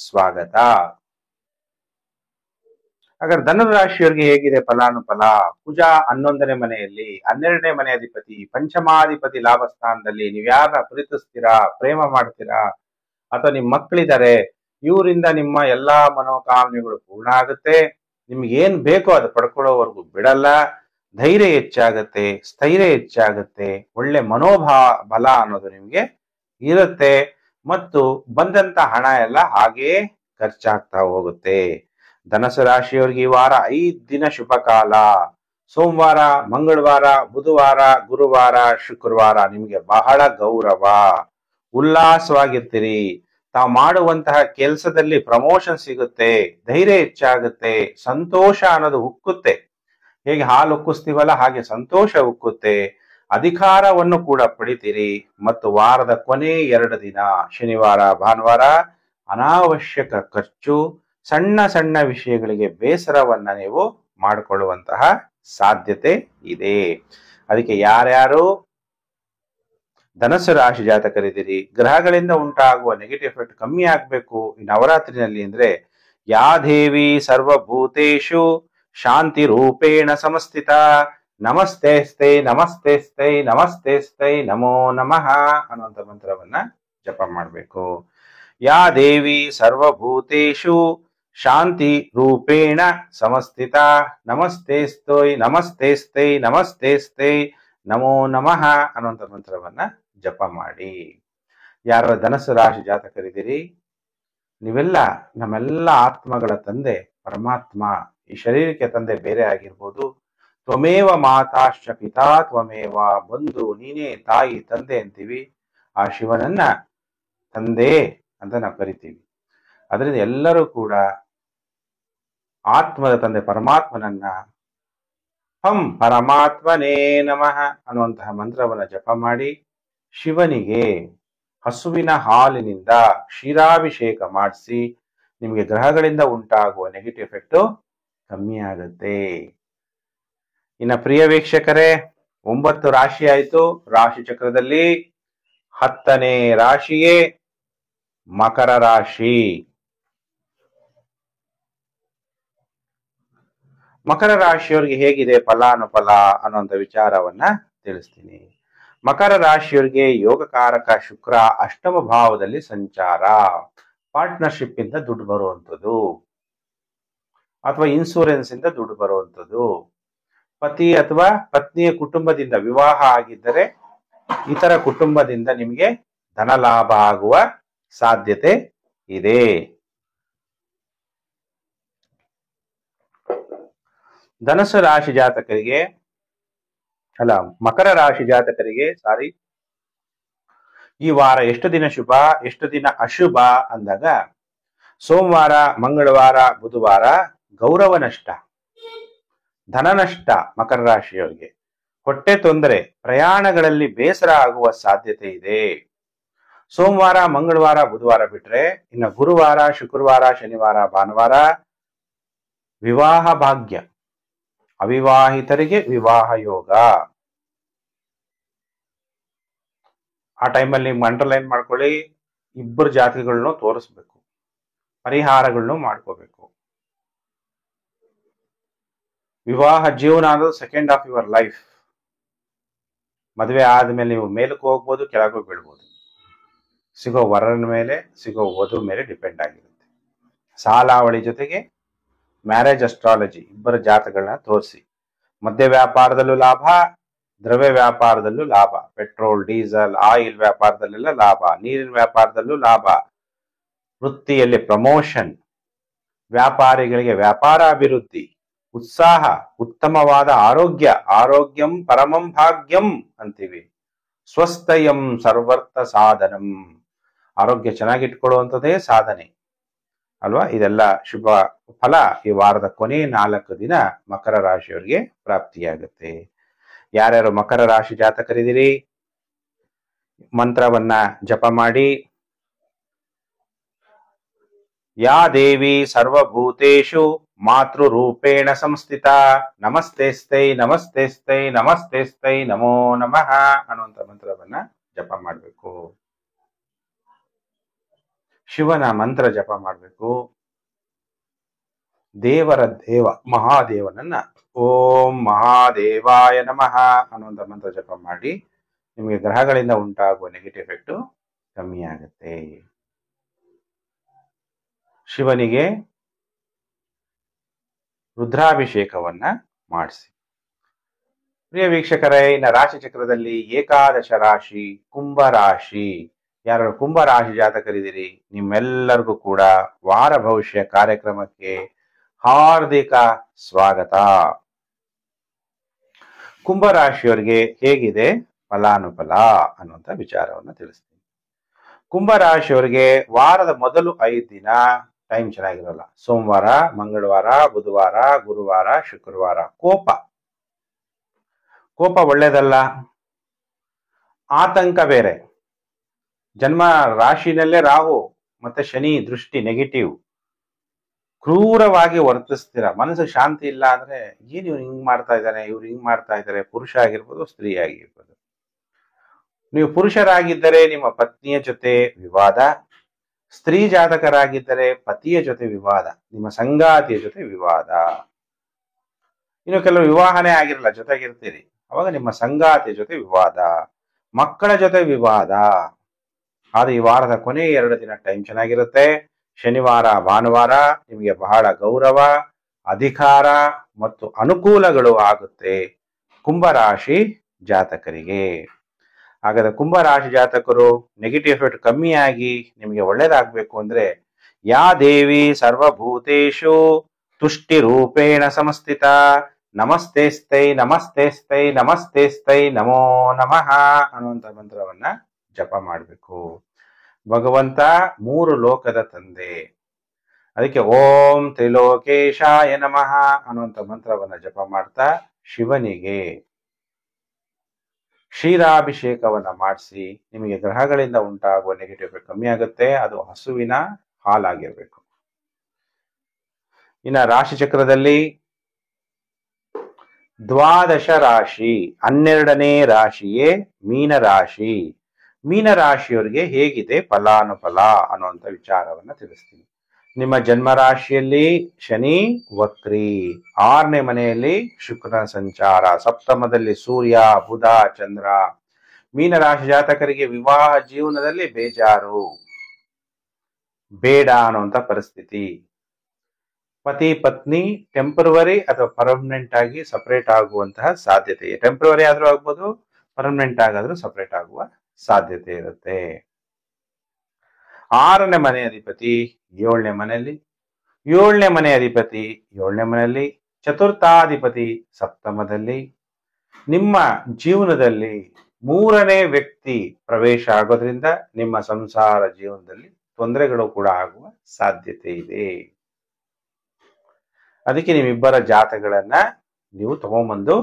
ಸ್ವಾಗತ. ಹಾಗಾದ್ರೆ ಧನುರಾಶಿಯವರಿಗೆ ಹೇಗಿದೆ ಫಲಾನುಫಲ? ಕುಜ 11ನೇ ಮನೆಯಲ್ಲಿ, 12ನೇ ಮನೆ ಅಧಿಪತಿ, ಪಂಚಮಾಧಿಪತಿ ಲಾಭ ಸ್ಥಾನದಲ್ಲಿ. ನೀವು ಯಾರನ್ನ ಪ್ರೀತಿಸ್ತೀರಾ, ಪ್ರೇಮ ಮಾಡ್ತೀರಾ, ಅಥವಾ ನಿಮ್ಮ ಮಕ್ಕಳಿದ್ದಾರೆ, ಇವರಿಂದ ನಿಮ್ಮ ಎಲ್ಲಾ ಮನೋಕಾಮನೆಗಳು ಪೂರ್ಣ ಆಗುತ್ತೆ. ನಿಮ್ಗೆ ಏನ್ ಬೇಕೋ ಅದು ಪಡ್ಕೊಳ್ಳೋವರೆಗೂ ಬಿಡಲ್ಲ. ಧೈರ್ಯ ಹೆಚ್ಚಾಗತ್ತೆ, ಸ್ಥೈರ್ಯ ಹೆಚ್ಚಾಗತ್ತೆ, ಒಳ್ಳೆ ಬಲ ಅನ್ನೋದು ನಿಮ್ಗೆ ಇರುತ್ತೆ. ಮತ್ತು ಬಂದಂತ ಹಣ ಎಲ್ಲ ಹಾಗೇ ಖರ್ಚಾಗ್ತಾ ಹೋಗುತ್ತೆ. ಧನಸು ರಾಶಿಯವರಿಗೆ ಈ ವಾರ 5 ದಿನ ಶುಭ ಕಾಲ. ಸೋಮವಾರ, ಮಂಗಳವಾರ, ಬುಧವಾರ, ಗುರುವಾರ, ಶುಕ್ರವಾರ ನಿಮ್ಗೆ ಬಹಳ ಗೌರವ, ಉಲ್ಲಾಸವಾಗಿರ್ತೀರಿ. ತಾವು ಮಾಡುವಂತಹ ಕೆಲಸದಲ್ಲಿ ಪ್ರಮೋಷನ್ ಸಿಗುತ್ತೆ, ಧೈರ್ಯ ಹೆಚ್ಚಾಗುತ್ತೆ, ಸಂತೋಷ ಅನ್ನೋದು ಉಕ್ಕುತ್ತೆ. ಹೇಗೆ ಹಾಲು ಉಕ್ಕಿಸ್ತೀವಲ್ಲ ಹಾಗೆ ಸಂತೋಷ ಉಕ್ಕುತ್ತೆ. ಅಧಿಕಾರವನ್ನು ಕೂಡ ಪಡಿತೀರಿ. ಮತ್ತು ವಾರದ ಕೊನೆ 2 ದಿನ ಶನಿವಾರ, ಭಾನುವಾರ ಅನಾವಶ್ಯಕ ಖರ್ಚು, ಸಣ್ಣ ಸಣ್ಣ ವಿಷಯಗಳಿಗೆ ಬೇಸರವನ್ನ ನೀವು ಮಾಡಿಕೊಳ್ಳುವಂತಹ ಸಾಧ್ಯತೆ ಇದೆ. ಅದಕ್ಕೆ ಯಾರ್ಯಾರು ಧನಸ್ಸು ರಾಶಿ ಜಾತಕರಿದ್ದೀರಿ, ಗ್ರಹಗಳಿಂದ ಉಂಟಾಗುವ ನೆಗೆಟಿವ್ ಎಫೆಕ್ಟ್ ಕಮ್ಮಿ ಆಗ್ಬೇಕು ಈ ನವರಾತ್ರಿನಲ್ಲಿ ಅಂದ್ರೆ, ಯಾ ದೇವಿ ಸರ್ವಭೂತೇಷು ಶಾಂತಿ ರೂಪೇಣ ಸಮಸ್ಥಿತ ನಮಸ್ತೇಸ್ತೈ ನಮಸ್ತೇಸ್ತೈ ನಮಸ್ತೇಸ್ತೈ ನಮೋ ನಮಃ ಅನ್ನುವಂಥ ಮಂತ್ರವನ್ನ ಜಪ ಮಾಡಬೇಕು. ಯಾ ದೇವಿ ಸರ್ವಭೂತೇಷು ಶಾಂತಿ ರೂಪೇಣ ಸಮಸ್ಥಿತ ನಮಸ್ತೇಸ್ತೈ ನಮಸ್ತೇಸ್ತೈ ನಮಸ್ತೇಸ್ತೈ ನಮೋ ನಮಃ ಅನ್ನುವಂಥ ಮಂತ್ರವನ್ನ ಜಪ ಮಾಡಿ. ಯಾರ ಧನಸ್ಸು ರಾಶಿ ಜಾತಕರಿದ್ದೀರಿ, ನೀವೆಲ್ಲ ನಮ್ಮೆಲ್ಲ ಆತ್ಮಗಳ ತಂದೆ ಪರಮಾತ್ಮ. ಈ ಶರೀರಕ್ಕೆ ತಂದೆ ಬೇರೆ ಆಗಿರ್ಬೋದು. ತ್ವಮೇವ ಮಾತಾಶ್ಚ ಪಿತಾ ತ್ವಮೇವ, ಬಂಧು ನೀನೇ ತಾಯಿ ತಂದೆ ಅಂತೀವಿ. ಆ ಶಿವನನ್ನ ತಂದೆ ಅಂತ ನಾವು ಕರಿತೀವಿ. ಅದರಿಂದ ಎಲ್ಲರೂ ಕೂಡ ಆತ್ಮದ ತಂದೆ ಪರಮಾತ್ಮನನ್ನ ಹಂ ಪರಮಾತ್ಮನೇ ನಮಃ ಅನ್ನುವಂತಹ ಮಂತ್ರವನ್ನ ಜಪ ಮಾಡಿ ಶಿವನಿಗೆ ಹಸುವಿನ ಹಾಲಿನಿಂದ ಕ್ಷೀರಾಭಿಷೇಕ ಮಾಡಿಸಿ. ನಿಮಗೆ ಗ್ರಹಗಳಿಂದ ಉಂಟಾಗುವ ನೆಗೆಟಿವ್ ಎಫೆಕ್ಟ್ ಕಮ್ಮಿ ಆಗುತ್ತೆ. ಇನ್ನು ಪ್ರಿಯ ವೀಕ್ಷಕರೇ, 9 ರಾಶಿ ಆಯ್ತು. ರಾಶಿ ಚಕ್ರದಲ್ಲಿ 10ನೇ ರಾಶಿಯೇ ಮಕರ ರಾಶಿ. ಮಕರ ರಾಶಿಯವರಿಗೆ ಹೇಗಿದೆ ಫಲಾನುಫಲ ಅನ್ನುವಂಥ ವಿಚಾರವನ್ನ ತಿಳಿಸ್ತೀನಿ. ಮಕರ ರಾಶಿಯವರಿಗೆ ಯೋಗಕಾರಕ ಶುಕ್ರ 8ಮ ಭಾವದಲ್ಲಿ ಸಂಚಾರ. ಪಾರ್ಟ್ನರ್ಶಿಪ್ ಇಂದ ದುಡ್ಡು ಬರುವಂಥದ್ದು, ಅಥವಾ ಇನ್ಸೂರೆನ್ಸ್ ಇಂದ ದುಡ್ಡು ಬರುವಂಥದ್ದು, ಪತಿ ಅಥವಾ ಪತ್ನಿಯ ಕುಟುಂಬದಿಂದ ವಿವಾಹ ಆಗಿದ್ದರೆ ಇತರ ಕುಟುಂಬದಿಂದ ನಿಮಗೆ ಧನ ಲಾಭ ಆಗುವ ಸಾಧ್ಯತೆ ಇದೆ. ಧನಸ್ಸು ರಾಶಿ ಜಾತಕರಿಗೆ ಮಕರ ರಾಶಿ ಜಾತಕರಿಗೆ ಈ ವಾರ ಎಷ್ಟು ದಿನ ಶುಭ, ಎಷ್ಟು ದಿನ ಅಶುಭ ಅಂದಾಗ ಸೋಮವಾರ, ಮಂಗಳವಾರ, ಬುಧವಾರ ಗೌರವ ನಷ್ಟ, ಧನ ನಷ್ಟ ಮಕರ ರಾಶಿಯವರಿಗೆ. ಹೊಟ್ಟೆ ತೊಂದರೆ, ಪ್ರಯಾಣಗಳಲ್ಲಿ ಬೇಸರ ಆಗುವ ಸಾಧ್ಯತೆ ಇದೆ. ಸೋಮವಾರ, ಮಂಗಳವಾರ, ಬುಧವಾರ ಬಿಟ್ರೆ ಇನ್ನು ಗುರುವಾರ, ಶುಕ್ರವಾರ, ಶನಿವಾರ, ಭಾನುವಾರ ವಿವಾಹ ಭಾಗ್ಯ, ಅವಿವಾಹಿತರಿಗೆ ವಿವಾಹ ಯೋಗ. ಆ ಟೈಮಲ್ಲಿ ನೀವು ಅಂಡರ್ಲೈನ್ ಮಾಡ್ಕೊಳ್ಳಿ, ಇಬ್ಬರು ಜಾತಕಗಳನ್ನು ತೋರಿಸ್ಬೇಕು, ಪರಿಹಾರಗಳನ್ನು ಮಾಡ್ಕೋಬೇಕು. ವಿವಾಹ ಜೀವನ ಅನ್ನೋದು ಸೆಕೆಂಡ್ ಆಫ್ ಯುವರ್ ಲೈಫ್. ಮದುವೆ ಆದ್ಮೇಲೆ ನೀವು ಮೇಲಕ್ಕೆ ಹೋಗ್ಬೋದು, ಕೆಳಗೂ ಬೀಳ್ಬೋದು. ಸಿಗೋ ವರನ ಮೇಲೆ, ಸಿಗೋ ವಧು ಮೇಲೆ ಡಿಪೆಂಡ್ ಆಗಿರುತ್ತೆ. ಸಾಲಾವಳಿ ಜೊತೆಗೆ ಮ್ಯಾರೇಜ್ ಅಸ್ಟ್ರಾಲಜಿ ಇಬ್ಬರ ಜಾತಕಗಳನ್ನ ತೋರಿಸಿ. ಮದ್ಯ ವ್ಯಾಪಾರದಲ್ಲೂ ಲಾಭ, ದ್ರವ್ಯ ವ್ಯಾಪಾರದಲ್ಲೂ ಲಾಭ, ಪೆಟ್ರೋಲ್, ಡೀಸೆಲ್, ಆಯಿಲ್ ವ್ಯಾಪಾರದಲ್ಲೆಲ್ಲ ಲಾಭ, ನೀರಿನ ವ್ಯಾಪಾರದಲ್ಲೂ ಲಾಭ, ವೃತ್ತಿಯಲ್ಲಿ ಪ್ರಮೋಷನ್, ವ್ಯಾಪಾರಿಗಳಿಗೆ ವ್ಯಾಪಾರ ಅಭಿವೃದ್ಧಿ, ಉತ್ಸಾಹ, ಉತ್ತಮವಾದ ಆರೋಗ್ಯ, ಆರೋಗ್ಯಂ ಪರಮಂ ಭಾಗ್ಯಂ ಅಂತೀವಿ. ಸ್ವಸ್ಥಯಂ ಸರ್ವರ್ಥ ಸಾಧನಂ, ಆರೋಗ್ಯ ಚೆನ್ನಾಗಿಟ್ಕೊಳ್ಳುವಂಥದ್ದೇ ಸಾಧನೆ ಅಲ್ವಾ. ಇದೆಲ್ಲ ಶುಭ ಫಲ ಈ ವಾರದ ಕೊನೆ 4 ದಿನ ಮಕರ ರಾಶಿಯವರಿಗೆ ಪ್ರಾಪ್ತಿಯಾಗುತ್ತೆ. ಯಾರ್ಯಾರು ಮಕರ ರಾಶಿ ಜಾತಕರಿದ್ದೀರಿ, ಮಂತ್ರವನ್ನ ಜಪ ಮಾಡಿ. ಯಾ ದೇವಿ ಸರ್ವಭೂತೇಷು ಮಾತೃರೂಪೇಣ ಸಂಸ್ಥಿತ ನಮಸ್ತೇಸ್ತೈ ನಮಸ್ತೇಸ್ತೈ ನಮಸ್ತೇಸ್ತೈ ನಮೋ ನಮಃ ಅನ್ನುವಂಥ ಮಂತ್ರವನ್ನ ಜಪ ಮಾಡಬೇಕು. ಶಿವನ ಮಂತ್ರ ಜಪ ಮಾಡಬೇಕು. ದೇವರ ದೇವ ಮಹಾದೇವನನ್ನ ಓಂ ಮಹಾದೇವಾಯ ನಮಃ ಅನ್ನುವಂಥ ಮಂತ್ರ ಜಪ ಮಾಡಿ. ನಿಮಗೆ ಗ್ರಹಗಳಿಂದ ಉಂಟಾಗುವ ನೆಗೆಟಿವ್ ಎಫೆಕ್ಟ್ ಕಮ್ಮಿ ಆಗುತ್ತೆ. ಶಿವನಿಗೆ ರುದ್ರಾಭಿಷೇಕವನ್ನ ಮಾಡಿಸಿ. ಪ್ರಿಯ ವೀಕ್ಷಕರೇ, ಇನ್ನು ರಾಶಿ ಚಕ್ರದಲ್ಲಿ ಏಕಾದಶ ರಾಶಿ ಕುಂಭ ರಾಶಿ. ಯಾರು ಕುಂಭ ರಾಶಿ ಜಾತಕರಿದ್ದೀರಿ, ನಿಮ್ಮೆಲ್ಲರಿಗೂ ಕೂಡ ವಾರ ಭವಿಷ್ಯ ಕಾರ್ಯಕ್ರಮಕ್ಕೆ ಹಾರ್ದಿಕ ಸ್ವಾಗತ. ಕುಂಭ ರಾಶಿಯವರಿಗೆ ಹೇಗಿದೆ ಫಲಾನುಫಲ ಅನ್ನುವಂಥ ವಿಚಾರವನ್ನು ತಿಳಿಸ್ತೀನಿ. ಕುಂಭ ರಾಶಿಯವರಿಗೆ ವಾರದ ಮೊದಲು 5 ದಿನ ಟೈಮ್ ಚೆನ್ನಾಗಿರಲ್ಲ. ಸೋಮವಾರ, ಮಂಗಳವಾರ, ಬುಧವಾರ, ಗುರುವಾರ, ಶುಕ್ರವಾರ ಕೋಪ ಒಳ್ಳೇದಲ್ಲ. ಆತಂಕ ಬೇರೆ. ಜನ್ಮ ರಾಶಿನಲ್ಲೇ ರಾಹು ಮತ್ತೆ ಶನಿ ದೃಷ್ಟಿ ನೆಗೆಟಿವ್. ಕ್ರೂರವಾಗಿ ವರ್ತಿಸ್ತೀರ. ಮನಸ್ಸು ಶಾಂತಿ ಇಲ್ಲ ಅಂದ್ರೆ ಏನ್ ಇವ್ರು ಹಿಂಗ್ ಮಾಡ್ತಾ ಇದ್ದಾನೆ, ಇವ್ರು ಹಿಂಗ್ ಮಾಡ್ತಾ ಇದ್ದಾರೆ. ಪುರುಷ ಆಗಿರ್ಬೋದು, ಸ್ತ್ರೀ ಆಗಿರ್ಬೋದು. ನೀವು ಪುರುಷರಾಗಿದ್ದರೆ ನಿಮ್ಮ ಪತ್ನಿಯ ಜೊತೆ ವಿವಾದ, ಸ್ತ್ರೀ ಜಾತಕರಾಗಿದ್ದರೆ ಪತಿಯ ಜೊತೆ ವಿವಾದ, ನಿಮ್ಮ ಸಂಗಾತಿಯ ಜೊತೆ ವಿವಾದ. ಇನ್ನು ಕೆಲವು ವಿವಾಹನೇ ಆಗಿರಲ್ಲ, ಜೊತೆಗಿರ್ತೀರಿ, ಅವಾಗ ನಿಮ್ಮ ಸಂಗಾತಿಯ ಜೊತೆ ವಿವಾದ, ಮಕ್ಕಳ ಜೊತೆ ವಿವಾದ. ಆದ್ರೆ ಈ ವಾರದ ಕೊನೆ 2 ದಿನ ಟೈಮ್ ಚೆನ್ನಾಗಿರುತ್ತೆ. ಶನಿವಾರ, ಭಾನುವಾರ ನಿಮಗೆ ಬಹಳ ಗೌರವ, ಅಧಿಕಾರ ಮತ್ತು ಅನುಕೂಲಗಳು ಆಗುತ್ತೆ ಕುಂಭರಾಶಿ ಜಾತಕರಿಗೆ. ಹಾಗಾದ್ರೆ ಕುಂಭರಾಶಿ ಜಾತಕರು ನೆಗೆಟಿವ್ ಎಫೆಕ್ಟ್ ಕಮ್ಮಿಯಾಗಿ ನಿಮಗೆ ಒಳ್ಳೇದಾಗಬೇಕು ಅಂದ್ರೆ ಯಾ ದೇವಿ ಸರ್ವಭೂತೇಷು ತುಷ್ಟಿ ರೂಪೇಣ ಸಂಸ್ಥಿತ ನಮಸ್ತೇಸ್ತೈ ನಮಸ್ತೇಸ್ತೈ ನಮಸ್ತೇಸ್ತೈ ನಮೋ ನಮಃ ಅನ್ನುವಂಥ ಮಂತ್ರವನ್ನ ಜಪ ಮಾಡಬೇಕು. ಭಗವಂತ 3 ಲೋಕದ ತಂದೆ, ಅದಕ್ಕೆ ಓಂ ತ್ರಿಲೋಕೇಶಾಯ ನಮಃ ಅನ್ನುವಂಥ ಮಂತ್ರವನ್ನ ಜಪ ಮಾಡ್ತಾ ಶಿವನಿಗೆ ಕ್ಷೀರಾಭಿಷೇಕವನ್ನ ಮಾಡಿಸಿ. ನಿಮಗೆ ಗ್ರಹಗಳಿಂದ ಉಂಟಾಗುವ ನೆಗೆಟಿವ್ ಎಫೆಕ್ಟ್ ಕಮ್ಮಿ ಆಗುತ್ತೆ. ಅದು ಹಸುವಿನ ಹಾಲಾಗಿರ್ಬೇಕು. ಇನ್ನು ರಾಶಿ ಚಕ್ರದಲ್ಲಿ ದ್ವಾದಶ ರಾಶಿ 12ನೇ ರಾಶಿಯೇ ಮೀನರಾಶಿ. ಮೀನರಾಶಿಯವರಿಗೆ ಹೇಗಿದೆ ಫಲಾನುಫಲ ಅನ್ನುವಂಥ ವಿಚಾರವನ್ನ ತಿಳಿಸ್ತೀನಿ. ನಿಮ್ಮ ಜನ್ಮ ರಾಶಿಯಲ್ಲಿ ಶನಿ ವಕ್ರಿ, 6ನೇ ಮನೆಯಲ್ಲಿ ಶುಕ್ರನ ಸಂಚಾರ, ಸಪ್ತಮದಲ್ಲಿ ಸೂರ್ಯ, ಬುಧ, ಚಂದ್ರ. ಮೀನರಾಶಿ ಜಾತಕರಿಗೆ ವಿವಾಹ ಜೀವನದಲ್ಲಿ ಬೇಜಾರು, ಬೇಡ ಅನ್ನುವಂಥ ಪರಿಸ್ಥಿತಿ. ಪತಿ ಪತ್ನಿ ಟೆಂಪರವರಿ ಅಥವಾ ಪರ್ಮನೆಂಟ್ ಆಗಿ ಸಪರೇಟ್ ಆಗುವಂತಹ ಸಾಧ್ಯತೆ. ಟೆಂಪರವರಿ ಆದ್ರೂ ಆಗ್ಬೋದು, ಪರ್ಮನೆಂಟ್ ಆಗಾದ್ರೂ ಸಪರೇಟ್ ಆಗುವ ಸಾಧ್ಯತೆ ಇರುತ್ತೆ. 6ನೇ ಮನೆ ಅಧಿಪತಿ 7ನೇ ಮನೆಯಲ್ಲಿ, 7ನೇ ಮನೆ ಅಧಿಪತಿ 7ನೇ ಮನೆಯಲ್ಲಿ, ಚತುರ್ಥಾಧಿಪತಿ ಸಪ್ತಮದಲ್ಲಿ. ನಿಮ್ಮ ಜೀವನದಲ್ಲಿ ಮೂರನೇ ವ್ಯಕ್ತಿ ಪ್ರವೇಶ ಆಗೋದ್ರಿಂದ ನಿಮ್ಮ ಸಂಸಾರ ಜೀವನದಲ್ಲಿ ತೊಂದರೆಗಳು ಕೂಡ ಆಗುವ ಸಾಧ್ಯತೆ ಇದೆ. ಅದಕ್ಕೆ ನಿಮ್ಮಿಬ್ಬರ ಜಾತಗಳನ್ನ ನೀವು ತಗೊಂಬಂದು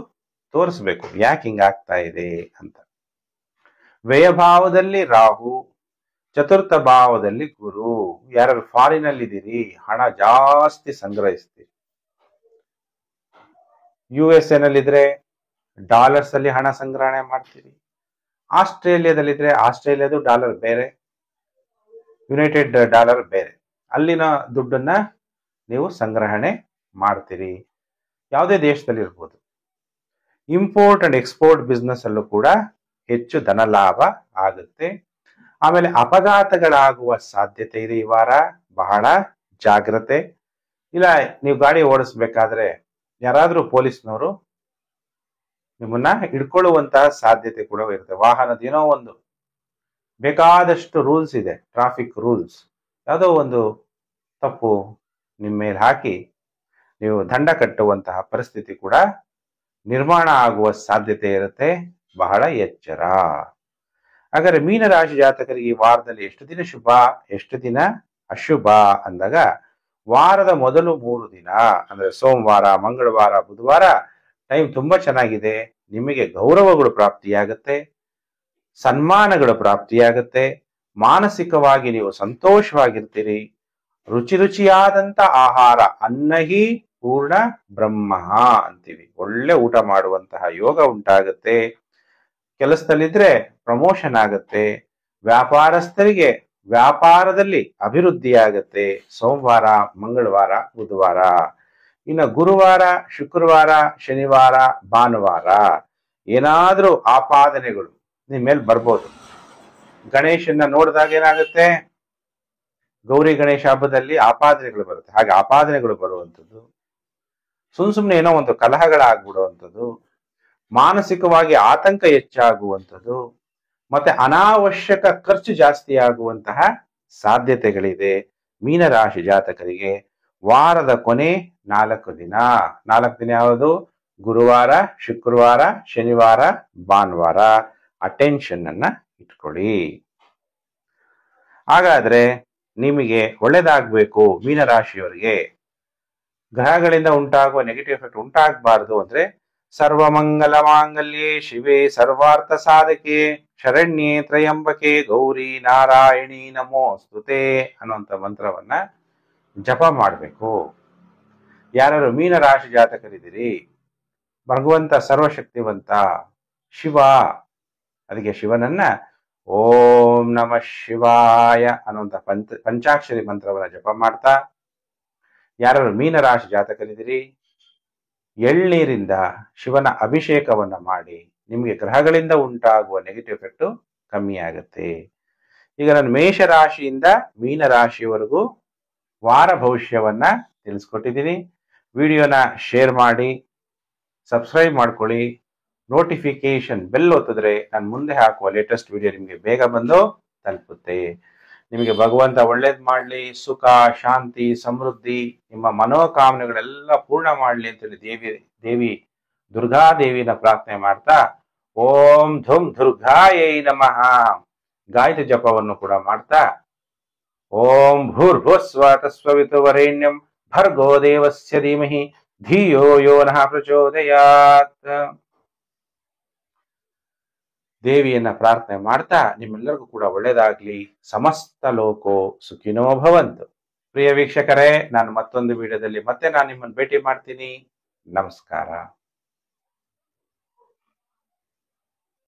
ತೋರಿಸ್ಬೇಕು, ಯಾಕೆ ಹಿಂಗಾಗ್ತಾ ಇದೆ ಅಂತ. ವ್ಯಯಭಾವದಲ್ಲಿ ರಾಹು, ಚತುರ್ಥ ಭಾವದಲ್ಲಿ ಗುರು. ಯಾರು ಫಾರಿನ್ ಅಲ್ಲಿ ಇದ್ದೀರಿ, ಹಣ ಜಾಸ್ತಿ ಸಂಗ್ರಹಿಸ್ತೀರಿ. USA ನಲ್ಲಿದ್ರೆ ಡಾಲರ್ಸ್ ಅಲ್ಲಿ ಹಣ ಸಂಗ್ರಹಣೆ ಮಾಡ್ತೀರಿ. ಆಸ್ಟ್ರೇಲಿಯಾದಲ್ಲಿದ್ರೆ ಆಸ್ಟ್ರೇಲಿಯಾದು ಡಾಲರ್ ಬೇರೆ, ಯುನೈಟೆಡ್ ಡಾಲರ್ ಬೇರೆ, ಅಲ್ಲಿನ ದುಡ್ಡನ್ನ ನೀವು ಸಂಗ್ರಹಣೆ ಮಾಡ್ತೀರಿ. ಯಾವುದೇ ದೇಶದಲ್ಲಿ ಇರ್ಬೋದು. ಇಂಪೋರ್ಟ್ ಅಂಡ್ ಎಕ್ಸ್ಪೋರ್ಟ್ ಬಿಸ್ನೆಸ್ ಅಲ್ಲೂ ಕೂಡ ಹೆಚ್ಚು ಧನ ಲಾಭ ಆಗುತ್ತೆ. ಆಮೇಲೆ ಅಪಘಾತಗಳಾಗುವ ಸಾಧ್ಯತೆ ಇದೆ ಈ ವಾರ, ಬಹಳ ಜಾಗ್ರತೆ. ಇಲ್ಲ ನೀವು ಗಾಡಿ ಓಡಿಸ್ಬೇಕಾದ್ರೆ ಯಾರಾದ್ರೂ ಪೊಲೀಸ್ನವರು ನಿಮ್ಮನ್ನ ಹಿಡ್ಕೊಳ್ಳುವಂತಹ ಸಾಧ್ಯತೆ ಕೂಡ ಇರುತ್ತೆ. ವಾಹನದ ಏನೋ ಒಂದು ಬೇಕಾದಷ್ಟು ರೂಲ್ಸ್ ಇದೆ, ಟ್ರಾಫಿಕ್ ರೂಲ್ಸ್, ಯಾವುದೋ ಒಂದು ತಪ್ಪು ನಿಮ್ಮ ಮೇಲೆ ಹಾಕಿ ನೀವು ದಂಡ ಕಟ್ಟುವಂತಹ ಪರಿಸ್ಥಿತಿ ಕೂಡ ನಿರ್ಮಾಣ ಆಗುವ ಸಾಧ್ಯತೆ ಇರುತ್ತೆ. ಬಹಳ ಎಚ್ಚರ. ಹಾಗಾದ್ರೆ ಮೀನರಾಶಿ ಜಾತಕರಿಗೆ ಈ ವಾರದಲ್ಲಿ ಎಷ್ಟು ದಿನ ಶುಭ, ಎಷ್ಟು ದಿನ ಅಶುಭ ಅಂದಾಗ, ವಾರದ ಮೊದಲು 3 ದಿನ ಅಂದ್ರೆ ಸೋಮವಾರ, ಮಂಗಳವಾರ, ಬುಧವಾರ ಟೈಮ್ ತುಂಬಾ ಚೆನ್ನಾಗಿದೆ. ನಿಮಗೆ ಗೌರವಗಳು ಪ್ರಾಪ್ತಿಯಾಗುತ್ತೆ, ಸನ್ಮಾನಗಳು ಪ್ರಾಪ್ತಿಯಾಗುತ್ತೆ, ಮಾನಸಿಕವಾಗಿ ನೀವು ಸಂತೋಷವಾಗಿರ್ತೀರಿ. ರುಚಿಯಾದಂತ ಆಹಾರ, ಅನ್ನಹಿ ಪೂರ್ಣ ಬ್ರಹ್ಮ ಅಂತೀವಿ, ಒಳ್ಳೆ ಊಟ ಮಾಡುವಂತಹ ಯೋಗ ಉಂಟಾಗುತ್ತೆ. ಕೆಲಸದಲ್ಲಿದ್ರೆ ಪ್ರಮೋಷನ್ ಆಗುತ್ತೆ. ವ್ಯಾಪಾರಸ್ಥರಿಗೆ ವ್ಯಾಪಾರದಲ್ಲಿ ಅಭಿವೃದ್ಧಿ ಆಗುತ್ತೆ ಸೋಮವಾರ, ಮಂಗಳವಾರ, ಬುಧವಾರ. ಇನ್ನು ಗುರುವಾರ, ಶುಕ್ರವಾರ, ಶನಿವಾರ, ಭಾನುವಾರ ಏನಾದ್ರೂ ಆಪಾದನೆಗಳು ನಿಮ್ಮ ಮೇಲೆ ಬರ್ಬೋದು. ಗಣೇಶನ್ನ ನೋಡಿದಾಗ ಏನಾಗುತ್ತೆ, ಗೌರಿ ಗಣೇಶ ಹಬ್ಬದಲ್ಲಿ ಆಪಾದನೆಗಳು ಬರುತ್ತೆ. ಹಾಗೆ ಆಪಾದನೆಗಳು ಬರುವಂಥದ್ದು, ಸುಮ್ಮನೆ ಏನೋ ಒಂದು ಕಲಹಗಳಾಗ್ಬಿಡುವಂಥದ್ದು, ಮಾನಸಿಕವಾಗಿ ಆತಂಕ ಹೆಚ್ಚಾಗುವಂಥದ್ದು, ಮತ್ತೆ ಅನಾವಶ್ಯಕ ಖರ್ಚು ಜಾಸ್ತಿ ಆಗುವಂತಹ ಸಾಧ್ಯತೆಗಳಿದೆ ಮೀನರಾಶಿ ಜಾತಕರಿಗೆ. ವಾರದ ಕೊನೆ 4 ದಿನ. 4 ದಿನ ಯಾವುದು? ಗುರುವಾರ, ಶುಕ್ರವಾರ, ಶನಿವಾರ, ಭಾನುವಾರ. ಅಟೆನ್ಷನ್ ಅನ್ನ ಇಟ್ಕೊಳ್ಳಿ. ಹಾಗಾದ್ರೆ ನಿಮಗೆ ಒಳ್ಳೇದಾಗ್ಬೇಕು ಮೀನರಾಶಿಯವರಿಗೆ, ಗ್ರಹಗಳಿಂದ ಉಂಟಾಗುವ ನೆಗೆಟಿವ್ ಎಫೆಕ್ಟ್ ಉಂಟಾಗಬಾರ್ದು ಅಂದ್ರೆ, ಸರ್ವಮಂಗಲ ಮಾಂಗಲ್ಯೆ ಶಿವೆ ಸರ್ವಾರ್ಥ ಸಾಧಕೆ ಶರಣ್ಯೆ ತ್ರಯಂಬಕೆ ಗೌರಿ ನಾರಾಯಣಿ ನಮೋಸ್ತುತೆ ಅನ್ನುವಂಥ ಮಂತ್ರವನ್ನ ಜಪ ಮಾಡಬೇಕು. ಯಾರು ಮೀನರಾಶಿ ಜಾತಕರಿದ್ದೀರಿ, ಭಗವಂತ ಸರ್ವಶಕ್ತಿವಂತ ಶಿವ, ಅದಕ್ಕೆ ಶಿವನನ್ನ ಓಂ ನಮಃ ಶಿವಾಯ ಅನ್ನುವಂಥ ಪಂಚಾಕ್ಷರಿ ಮಂತ್ರವನ್ನ ಜಪ ಮಾಡ್ತಾ, ಯಾರು ಮೀನರಾಶಿ ಜಾತಕರಿದ್ದೀರಿ, ಎಳ್ನೀರಿಂದ ಶಿವನ ಅಭಿಷೇಕವನ್ನ ಮಾಡಿ ನಿಮಗೆ ಗ್ರಹಗಳಿಂದ ಉಂಟಾಗುವ ನೆಗೆಟಿವ್ ಎಫೆಕ್ಟ್ ಕಮ್ಮಿ ಆಗುತ್ತೆ. ಈಗ ನಾನು ಮೇಷರಾಶಿಯಿಂದ ಮೀನರಾಶಿಯವರೆಗೂ ವಾರ ಭವಿಷ್ಯವನ್ನ ತಿಳಿಸ್ಕೊಟ್ಟಿದ್ದೀನಿ. ವಿಡಿಯೋನ ಶೇರ್ ಮಾಡಿ, ಸಬ್ಸ್ಕ್ರೈಬ್ ಮಾಡ್ಕೊಳ್ಳಿ, ನೋಟಿಫಿಕೇಶನ್ ಬೆಲ್ ಒತ್ತಿದ್ರೆ ನಾನು ಮುಂದೆ ಹಾಕುವ ಲೇಟೆಸ್ಟ್ ವಿಡಿಯೋ ನಿಮಗೆ ಬೇಗ ಬಂದು ತಲುಪುತ್ತೆ. ನಿಮಗೆ ಭಗವಂತ ಒಳ್ಳೇದ್ ಮಾಡ್ಲಿ, ಸುಖ, ಶಾಂತಿ, ಸಮೃದ್ಧಿ, ನಿಮ್ಮ ಮನೋಕಾಮನೆಗಳೆಲ್ಲ ಪೂರ್ಣ ಮಾಡ್ಲಿ ಅಂತೇಳಿ ದೇವಿ ದುರ್ಗಾದೇವಿನ ಪ್ರಾರ್ಥನೆ ಮಾಡ್ತಾ, ಓಂ ಧುಂ ದುರ್ಗಾಯೈ ನಮಃ ಗಾಯತ್ರಿ ಜಪವನ್ನು ಕೂಡ ಮಾಡ್ತಾ, ಓಂ ಭೂರ್ಭುವಸ್ವ ತಸ್ಸವಿತುರ್ವರೆಣ್ಯಂ ಭರ್ಗೋ ದೇವಸ್ಯ ಧೀಮಹಿ ಧಿಯೋ ಯೋ ನಃ ಪ್ರಚೋದಯಾತ್. ದೇವಿಯನ್ನ ಪ್ರಾರ್ಥನೆ ಮಾಡ್ತಾ ನಿಮ್ಮೆಲ್ಲರಿಗೂ ಕೂಡ ಒಳ್ಳೇದಾಗ್ಲಿ. ಸಮಸ್ತ ಲೋಕೋ ಸುಖಿನೋ ಭವಂತು. ಪ್ರಿಯ ವೀಕ್ಷಕರೇ, ನಾನು ಮತ್ತೊಂದು ವಿಡಿಯೋದಲ್ಲಿ ಮತ್ತೆ ನಾನು ನಿಮ್ಮನ್ನು ಭೇಟಿ ಮಾಡ್ತೀನಿ. ನಮಸ್ಕಾರ.